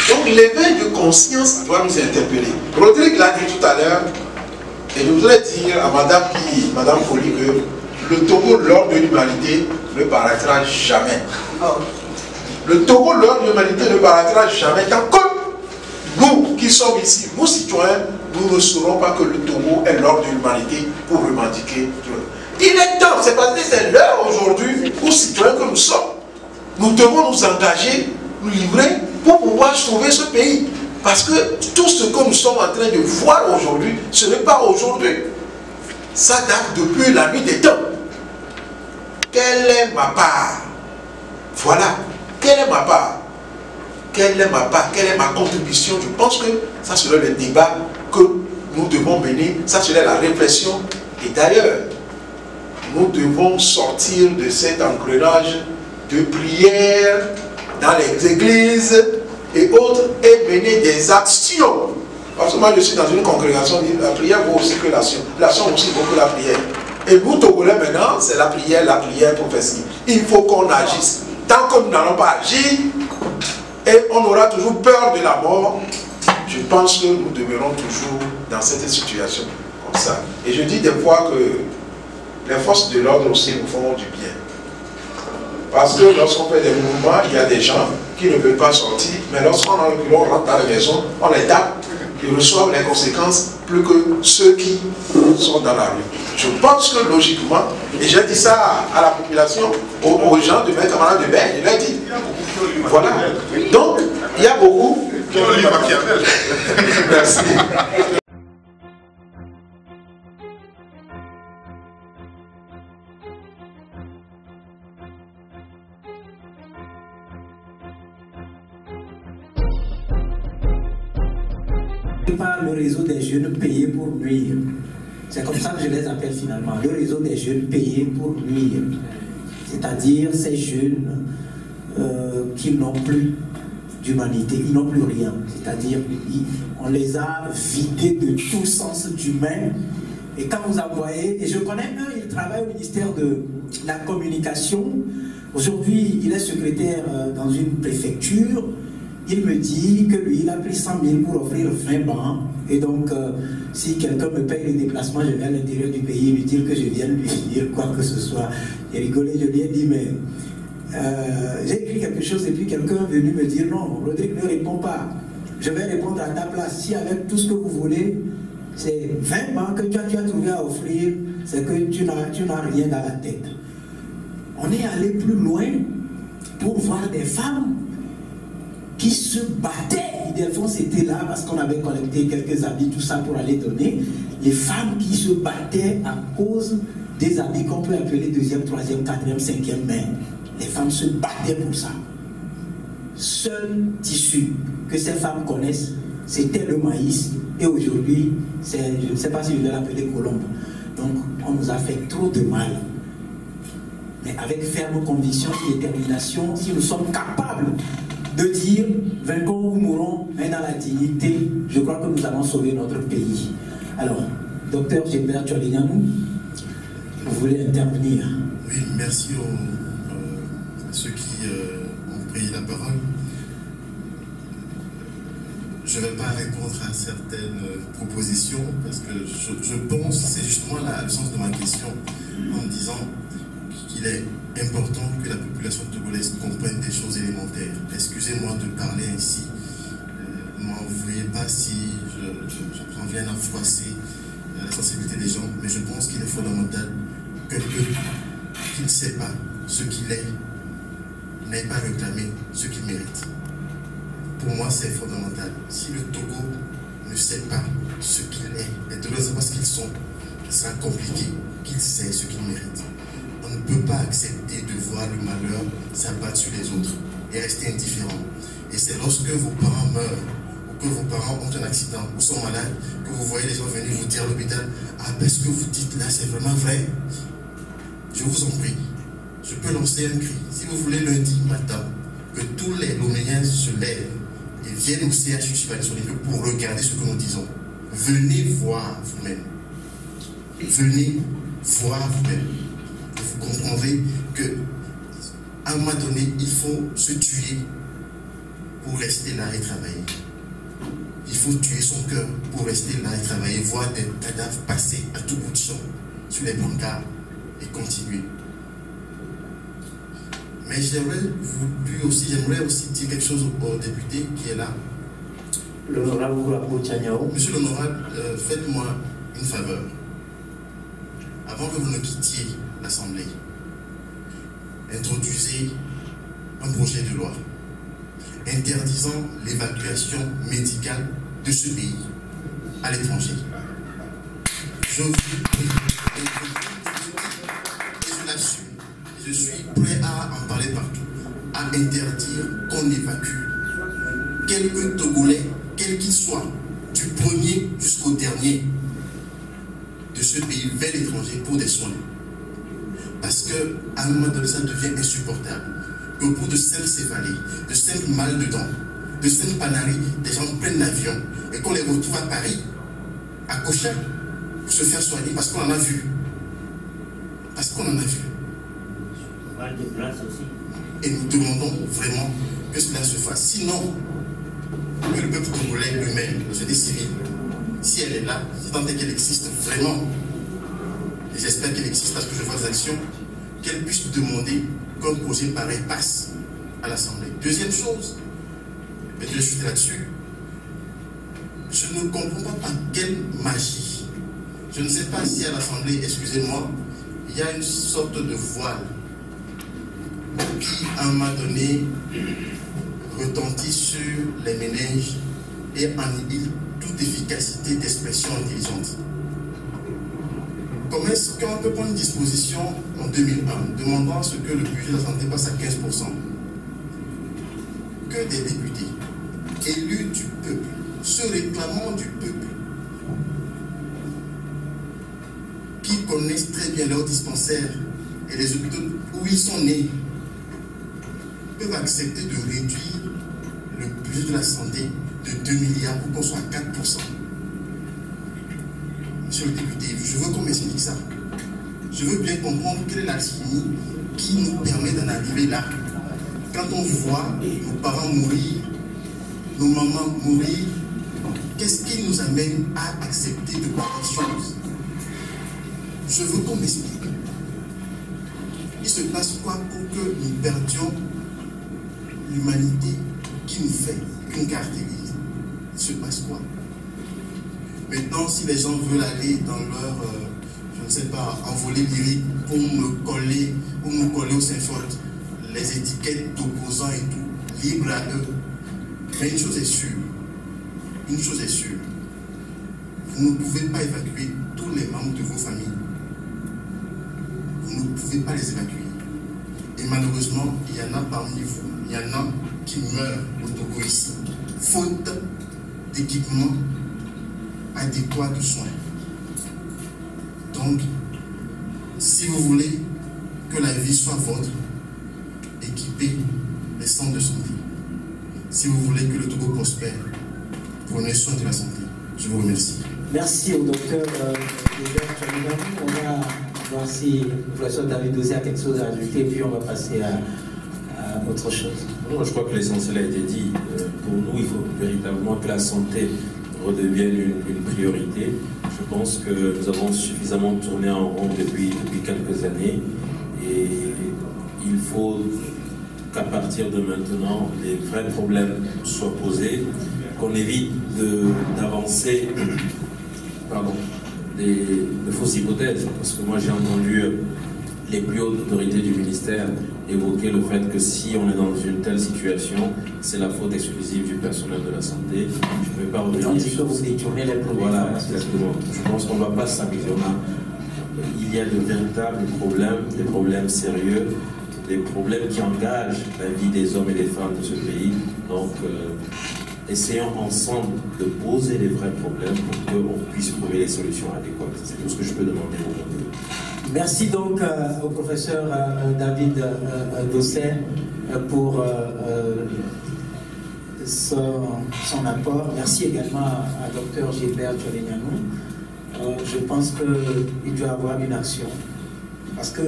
Donc, l'éveil de conscience doit nous interpeller. Rodrigue l'a dit tout à l'heure, et je voudrais dire à Madame Folly, que le Togo, l'ordre de l'humanité, ne paraîtra jamais. Le Togo, l'ordre de l'humanité, ne paraîtra jamais tant que nous qui sommes ici, nous citoyens, nous ne saurons pas que le Togo est l'ordre de l'humanité pour revendiquer. Il est temps, c'est parce que c'est l'heure aujourd'hui, aux citoyens que nous sommes. Nous devons nous engager, nous livrer pour pouvoir sauver ce pays. Parce que tout ce que nous sommes en train de voir aujourd'hui, ce n'est pas aujourd'hui. Ça date depuis la nuit des temps. Quelle est ma part? Voilà. Quelle est ma part? Quelle est ma part? Quelle est ma contribution? Je pense que ça serait le débat que nous devons mener. Ça serait la réflexion. Et d'ailleurs, nous devons sortir de cet engrenage de prière dans les églises et autres et mener des actions. Parce que moi je suis dans une congrégation, la prière vaut aussi que l'action. L'action aussi beaucoup la prière. Et nous Togolais maintenant, c'est la prière prophétique. Il faut qu'on agisse. Tant que nous n'allons pas agir, et on aura toujours peur de la mort, je pense que nous demeurons toujours dans cette situation comme ça. Et je dis des fois que les forces de l'ordre aussi nous font du bien. Parce que lorsqu'on fait des mouvements, il y a des gens qui ne veulent pas sortir, mais lorsqu'on rentre dans la maison, on les tape, ils reçoivent les conséquences plus que ceux qui sont dans la rue. Je pense que logiquement, et j'ai dit ça à la population, aux gens de mes camarades de bain, je leur ai dit, voilà. Donc, il y a beaucoup. Merci. Par le réseau des jeunes payés pour nuire. C'est comme ça que je les appelle finalement, le réseau des jeunes payés pour nuire. C'est-à-dire ces jeunes qui n'ont plus d'humanité, ils n'ont plus rien. C'est-à-dire on les a vidés de tout sens d'humain. Et quand vous envoyez, et je connais un, il travaille au ministère de la communication. Aujourd'hui, il est secrétaire dans une préfecture. Il me dit que lui, il a pris 100 000 pour offrir 20 bancs. Et donc, si quelqu'un me paye le déplacement, je vais à l'intérieur du pays lui dire que je viens lui dire quoi que ce soit. J'ai rigolé, je lui ai dit, mais j'ai écrit quelque chose et puis quelqu'un est venu me dire, non, Rodrigue ne répond pas. Je vais répondre à ta place. Si avec tout ce que vous voulez, c'est 20 bancs que tu as trouvé à offrir, c'est que tu n'as rien dans la tête. On est allé plus loin pour voir des femmes qui se battaient. Ildefonse était là parce qu'on avait collecté quelques habits, tout ça pour aller donner. Les femmes qui se battaient à cause des habits qu'on peut appeler deuxième, troisième, quatrième, cinquième main. Les femmes se battaient pour ça. Seul tissu que ces femmes connaissent, c'était le maïs. Et aujourd'hui, je ne sais pas si je vais l'appeler colombe. Donc, on nous a fait trop de mal. Mais avec ferme conviction et détermination, si nous sommes capables de dire vainquons ou mourons, mais dans la dignité, je crois que nous allons sauver notre pays. Alors, docteur Gilbert Tcholignanou, vous voulez intervenir? Oui, merci à ceux qui ont pris la parole. Je ne vais pas répondre à certaines propositions parce que je pense, c'est justement le sens de ma question, en me disant qu'il est important que la population togolaise comprenne des choses élémentaires. Excusez-moi de parler ainsi. Ne m'en veuillez pas si je viens à froisser la sensibilité des gens, mais je pense qu'il est fondamental que qui ne sait pas ce qu'il est n'ait pas réclamé ce qu'il mérite. Pour moi, c'est fondamental. Si le Togo ne sait pas ce qu'il est, les Togolais ne savent pas ce qu'ils sont, ce sera compliqué qu'il sait ce qu'il mérite. On ne peut pas accepter de voir le malheur s'abattre sur les autres et rester indifférent. Et c'est lorsque vos parents meurent, ou que vos parents ont un accident, ou sont malades, que vous voyez les gens venir vous dire à l'hôpital, ah ben ce que vous dites là, c'est vraiment vrai. Je vous en prie, je peux lancer un cri. Si vous voulez lundi matin, que tous les Loméens se lèvent et viennent au CHU pour regarder ce que nous disons. Venez voir vous-même. Venez voir vous-même. Vous comprendrez qu'à un moment donné, il faut se tuer pour rester là et travailler. Il faut tuer son cœur pour rester là et travailler, voir des cadavres passer à tout bout de champ sur les brancards et continuer. Mais j'aimerais aussi dire quelque chose au député qui est là. Monsieur l'honorable, faites-moi une faveur. Avant que vous ne quittiez l'Assemblée, introduisez un projet de loi interdisant l'évacuation médicale de ce pays à l'étranger. Je vous prie, et je l'assume, je suis prêt à en parler partout, à interdire qu'on évacue quelques Togolais, quel qu'il soit, du premier jusqu'au dernier de ce pays vers l'étranger pour des soins. Parce qu'à un moment donné, ça devient insupportable. Qu'au bout de 5 céphalées, de 5 mal de dents, de 5 panaries, des gens prennent l'avion et qu'on les retrouve à Paris, à Cochin, pour se faire soigner parce qu'on en a vu. Parce qu'on en a vu. Et nous demandons vraiment que cela se fasse. Sinon, que le peuple congolais lui-même, la société civile, si elle est là, si tant est qu'elle existe vraiment, et j'espère qu'elle existe parce que je vois des actions, qu'elle puisse demander qu'un projet pareil passe à l'Assemblée. Deuxième chose, et je suis là-dessus, je ne comprends pas par quelle magie. Je ne sais pas si à l'Assemblée, excusez-moi, il y a une sorte de voile qui, à un moment donné, retentit sur les méninges et annihile toute efficacité d'expression intelligente. Comment est-ce qu'on peut prendre une disposition en 2001 demandant à ce que le budget de la santé passe à 15%? Que des députés élus du peuple, se réclamant du peuple, connaissent très bien leurs dispensaires et les hôpitaux où ils sont nés peuvent accepter de réduire le budget de la santé de 2 milliards pour qu'on soit à 4%. Monsieur le député, je veux qu'on m'explique ça. Je veux bien comprendre quelle est la chimie qui nous permet d'en arriver là. Quand on voit nos parents mourir, nos mamans mourir, qu'est-ce qui nous amène à accepter de pareilles choses? Je veux qu'on m'explique. Il se passe quoi pour que nous perdions l'humanité qui nous fait, qui nous caractérise? Il se passe quoi? Maintenant, si les gens veulent aller dans leur, je ne sais pas, envolée lyrique pour me coller au Saint-Faute les étiquettes d'opposants et tout, libre à eux. Mais une chose est sûre, vous ne pouvez pas évacuer tous les membres de vos familles. Vous ne pouvez pas les évacuer. Et malheureusement, il y en a parmi vous, il y en a qui meurent au Togo ici, faute d'équipement adéquat de soins. Donc, si vous voulez que la vie soit vôtre, équipez les centres de santé. Si vous voulez que le Togo prospère, prenez soin de la santé. Je vous remercie. Merci au docteur on va voir si le professeur David Dossé a quelque chose à ajouter, puis on va passer à autre chose. Non, je crois que l'essentiel a été dit. Pour nous, il faut véritablement que la santé redevienne une priorité. Je pense que nous avons suffisamment tourné en rond depuis quelques années et il faut qu'à partir de maintenant, les vrais problèmes soient posés, qu'on évite d'avancer de fausses hypothèses. Parce que moi, j'ai entendu les plus hautes autorités du ministère évoquer le fait que si on est dans une telle situation, c'est la faute exclusive du personnel de la santé. Je ne peux pas revenir sur ça. Voilà, exactement. Je pense qu'on ne va pas s'amuser. Il y a de véritables problèmes, des problèmes sérieux, des problèmes qui engagent la vie des hommes et des femmes de ce pays. Donc, essayons ensemble de poser les vrais problèmes pour qu'on puisse trouver les solutions adéquates. C'est tout ce que je peux demander aujourd'hui. Merci donc au professeur David Dossé pour son apport. Merci également à Dr Gilbert Tcholenyanou. Je pense qu'il doit y avoir une action. Parce que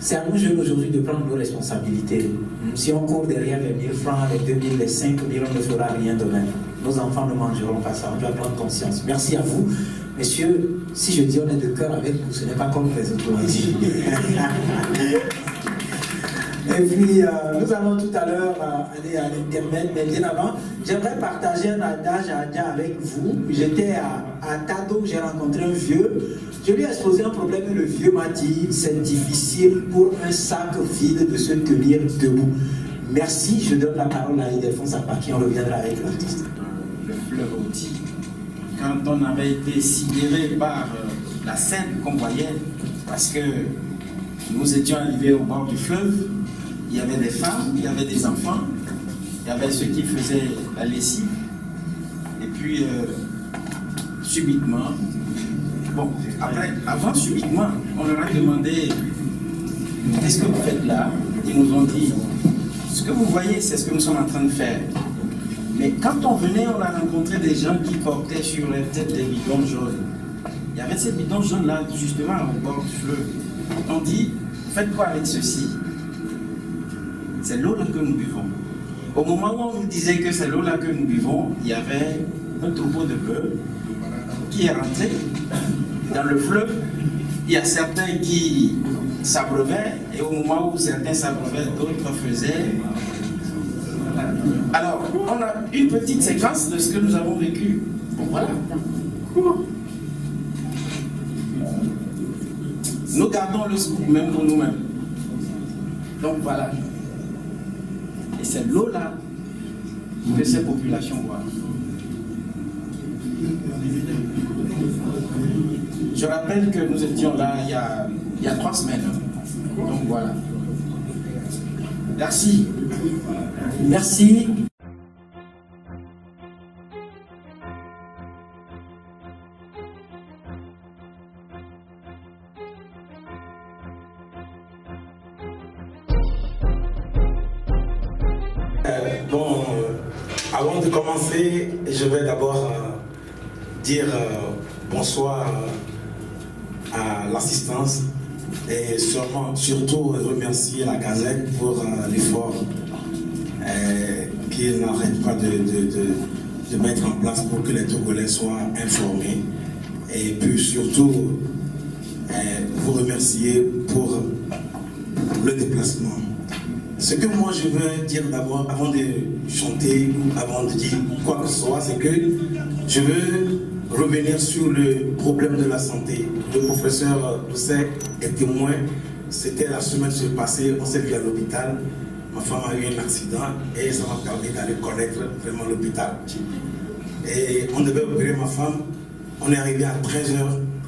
c'est à nous jeunes aujourd'hui de prendre nos responsabilités. Si on court derrière les 1000 francs, les 2000, les 5000, on ne fera rien demain. Nos enfants ne mangeront pas ça. On doit prendre conscience. Merci à vous. Messieurs, si je dis on est de cœur avec vous, ce n'est pas comme les autres l'ont dit. Et puis, nous allons tout à l'heure aller à l'intermède, mais bien avant, j'aimerais partager un adage avec vous. J'étais à Tado, j'ai rencontré un vieux. Je lui ai exposé un problème et le vieux m'a dit c'est difficile pour un sac vide de se tenir debout. Merci, je donne la parole à Ildefonse Apaki, on reviendra avec l'artiste. Le fleuve Oti. Quand on avait été sidéré par la scène qu'on voyait, parce que nous étions arrivés au bord du fleuve, il y avait des femmes, il y avait des enfants, il y avait ceux qui faisaient la lessive, et puis subitement, bon, avant subitement, on leur a demandé qu'est-ce que vous faites là? Ils nous ont dit ce que vous voyez, c'est ce que nous sommes en train de faire. Mais quand on venait, on a rencontré des gens qui portaient sur leur tête des bidons jaunes. Il y avait ces bidons jaunes là, justement, au bord du fleuve. On dit, faites quoi avec ceci? C'est l'eau là que nous buvons. Au moment où on nous disait que c'est l'eau là que nous buvons, il y avait un troupeau de bœufs qui est rentré dans le fleuve. Il y a certains qui s'abreuvaient, et au moment où certains s'abreuvaient, d'autres faisaient. Alors, on a une petite séquence de ce que nous avons vécu. Bon, voilà. Nous gardons le scoop même pour nous-mêmes. Donc voilà. Et c'est l'eau-là que ces populations boivent. Je rappelle que nous étions là il y a 3 semaines. Donc voilà. Merci. Merci. Avant de commencer, je vais d'abord dire bonsoir à l'assistance et surtout remercier la Gazette pour l'effort qu'il n'arrête pas de mettre en place pour que les Togolais soient informés. Et puis surtout, vous remercier pour le déplacement. Ce que moi je veux dire d'abord, avant de chanter ou avant de dire quoi que ce soit, c'est que je veux revenir sur le problème de la santé. Le professeur Doucet est témoin. C'était la semaine passée, on s'est vu à l'hôpital. Ma femme a eu un accident et ça m'a permis d'aller connaître vraiment l'hôpital. Et on devait opérer ma femme. On est arrivé à 13h,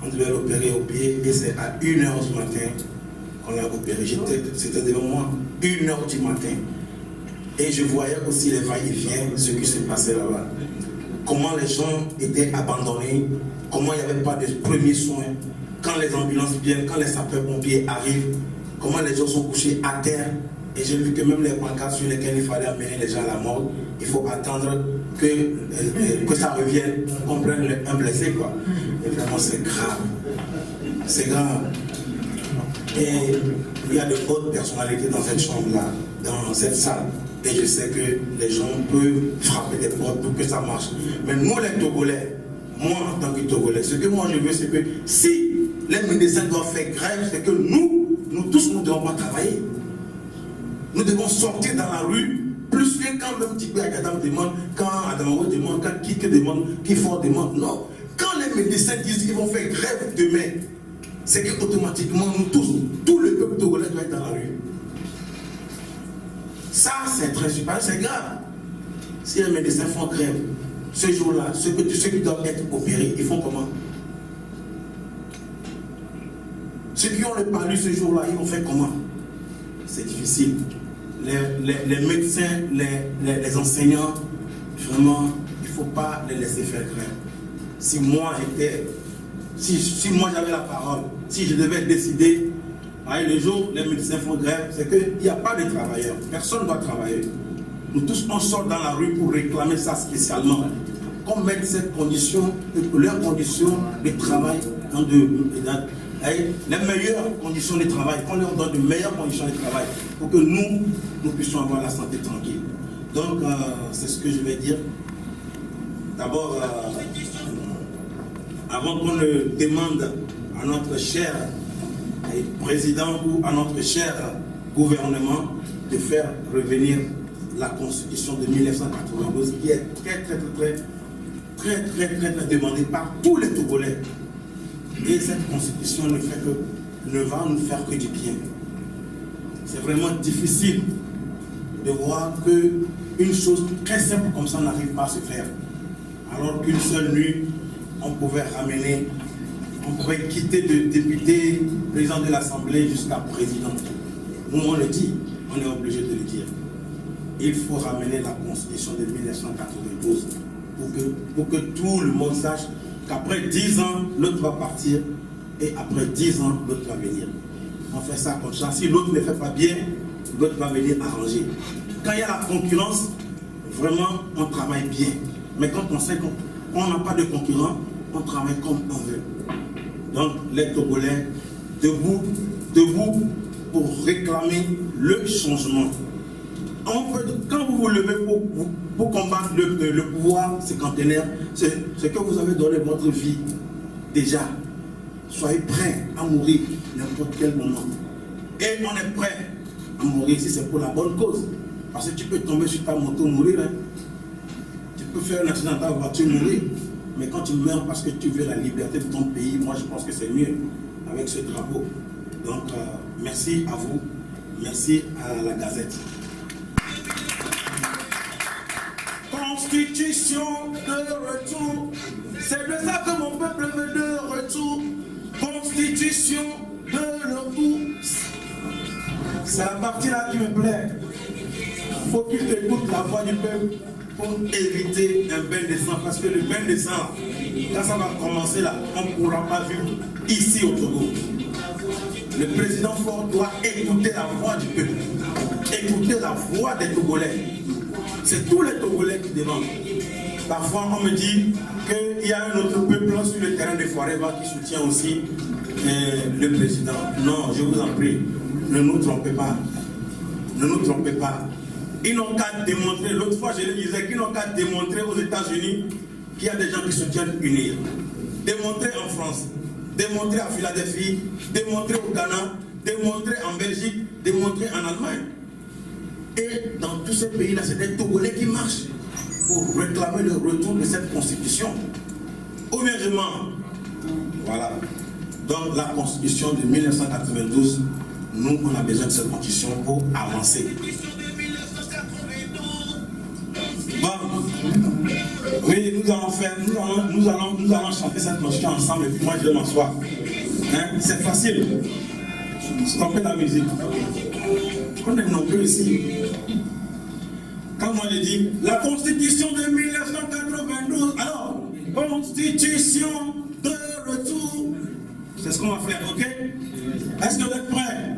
on devait l'opérer au pied et c'est à 1h du matin qu'on l'a opéré. C'était devant moi, 1h du matin. Et je voyais aussi les va-et-vient, ce qui se passait là-bas. Comment les gens étaient abandonnés, comment il n'y avait pas de premiers soins. Quand les ambulances viennent, quand les sapeurs-pompiers arrivent, comment les gens sont couchés à terre. Et j'ai vu que même les pancartes sur lesquelles il fallait amener les gens à la mort, il faut attendre que ça revienne, qu'on prenne un blessé, quoi. Et vraiment, c'est grave. C'est grave. Et il y a de hautes personnalités dans cette chambre-là, dans cette salle. Et je sais que les gens peuvent frapper des portes pour que ça marche. Mais nous, les Togolais, moi, en tant que Togolais, ce que moi je veux, c'est que si les médecins doivent faire grève, c'est que nous tous, nous devons pas travailler. Nous devons sortir dans la rue, plus que quand même petit peu Adam demande, quand Adamawa demande, quand Kike demande, Kifor demande. Non. Quand les médecins disent qu'ils vont faire grève demain, c'est qu'automatiquement, nous tous, tout le peuple togolais doit être dans la rue. Ça, c'est très super, c'est grave. Si les médecins font grève, ce jour-là, ceux qui doivent être opérés, ils font comment? Ceux qui ont le palu ce jour-là, ils vont faire comment? C'est difficile. Les médecins, les enseignants, vraiment, il ne faut pas les laisser faire grève. Si moi j'avais la parole, si je devais décider, le jour où les médecins font grève, c'est qu'il n'y a pas de travailleurs. Personne ne doit travailler. Nous tous, on sort dans la rue pour réclamer ça spécialement. Qu'on mette cette condition, leurs conditions de travail dans les meilleures conditions de travail, qu'on leur donne de meilleures conditions de travail pour que nous puissions avoir la santé tranquille. Donc, c'est ce que je vais dire. D'abord, avant qu'on ne demande à notre cher président ou à notre cher gouvernement de faire revenir la Constitution de 1992 qui est très demandée par tous les Togolais. Et cette Constitution ne va nous faire que du bien. C'est vraiment difficile de voir qu'une chose très simple comme ça n'arrive pas à se faire. Alors qu'une seule nuit, on pouvait ramener, on pouvait quitter de député, président de l'Assemblée jusqu'à président. Nous, on le dit, on est obligé de le dire. Il faut ramener la Constitution de 1992 pour que tout le monde sache qu'après 10 ans, l'autre va partir et après 10 ans, l'autre va venir. On fait ça comme ça. Si l'autre ne fait pas bien, l'autre va venir arranger. Quand il y a la concurrence, vraiment, on travaille bien. Mais quand on sait qu'on n'a pas de concurrent, on travaille comme on veut. Donc, les Togolais, debout pour réclamer le changement. Quand vous vous levez pour combattre le pouvoir cinquantenaire, c'est que vous avez donné votre vie déjà. Soyez prêts à mourir n'importe quel moment. Et on est prêt à mourir si c'est pour la bonne cause. Parce que tu peux tomber sur ta moto, mourir. Hein. Tu peux faire un accident dans ta voiture, mourir. Mais quand tu meurs parce que tu veux la liberté de ton pays, moi je pense que c'est mieux avec ce drapeau. Donc, merci à vous. Merci à la Gazette. Constitution de retour. C'est de ça que mon peuple veut de retour. Constitution de retour. C'est la partie là qui me plaît. Il faut qu'il écoute la voix du peuple pour éviter un bain de sang. Parce que le bain de sang, quand ça va commencer là, on ne pourra pas vivre ici au Togo. Le président Ford doit écouter la voix du peuple. Écouter la voix des Togolais. c'est tous les Togolais qui demandent. Parfois, on me dit qu'il y a un autre peuple sur le terrain de Forever qui soutient aussi le président. Non, je vous en prie, ne nous trompez pas. Ne nous trompez pas. Ils n'ont qu'à démontrer, l'autre fois je le disais, qu'ils n'ont qu'à démontrer aux États-Unis qu'il y a des gens qui soutiennent UNIR. Démontrer en France, démontrer à Philadelphie, démontrer au Ghana, démontrer en Belgique, démontrer en Allemagne. Et dans tous ces pays-là, c'est des Togolais qui marchent pour réclamer le retour de cette constitution. Ou bien je mens. Voilà. Donc la constitution de 1992, nous, on a besoin de cette constitution pour avancer. Bon. Oui, nous allons chanter cette constitution ensemble et puis moi je vais m'asseoir. Hein? C'est facile. Stoppez la musique. On est nombreux ici. Quand moi je dis la constitution de 1992, alors, constitution de retour, c'est ce qu'on va faire, ok? Est-ce que vous êtes prêts?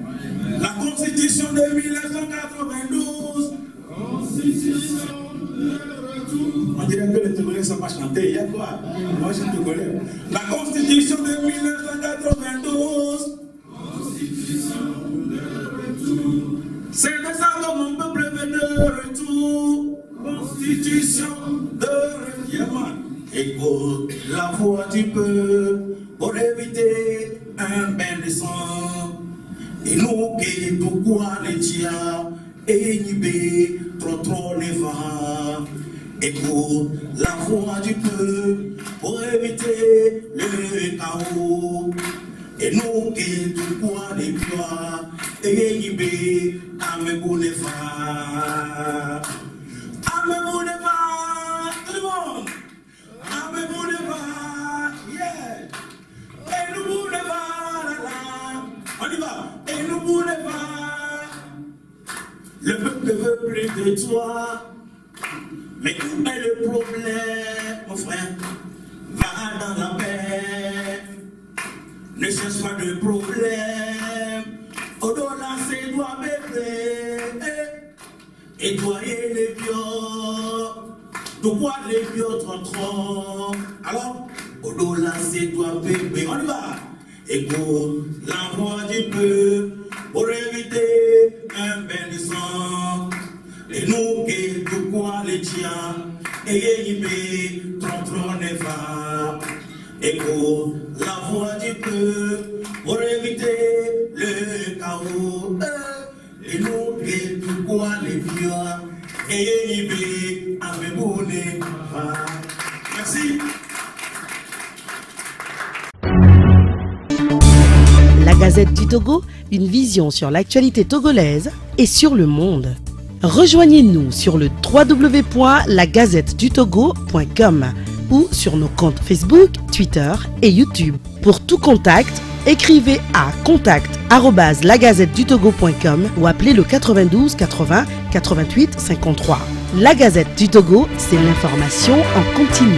La constitution de 1992, constitution de retour. On dirait que les Togolais ne sont pas chantés, il y a quoi? Moi je suis Togolais. La constitution de 1992, constitution de retour. C'est de ça que mon peuple veut de retour. Constitution de retour. Écoute la voix du peuple pour éviter un bain de sang. Et nous qui tout quoi les tia et nibé trop les va. Écoute la voix du peuple pour éviter le chaos. Et nous qui tout quoi les piois et nibé amebounefa. Amebounefa, tout le monde. Amebounefa, yeah. Et nous bounefa, la la. On y va. Et nous bounefa. Le peuple ne veut plus de toi. Mais où est le problème, mon frère? Va dans la paix. Ne cherche pas de problème. Au-delà, c'est toi, bébé. Et toi, et les vieux. Toi, les vieux, trop. Alors, au-delà, c'est toi, bébé. On y va. Écoute la voix du peuple pour éviter un bain de sang. Et nous, qui tout quoi les tiens, et yimé, trop, ne va. Écoute la voix du peuple pour éviter le chaos. Et nous, qui tout quoi les tiens, et yimé, avec-vous, ne va. Merci. La Gazette du Togo, une vision sur l'actualité togolaise et sur le monde. Rejoignez-nous sur le www.lagazettedutogo.com ou sur nos comptes Facebook, Twitter et YouTube. Pour tout contact, écrivez à contact@lagazettedutogo.com ou appelez le 92 80 88 53. La Gazette du Togo, c'est l'information en continu.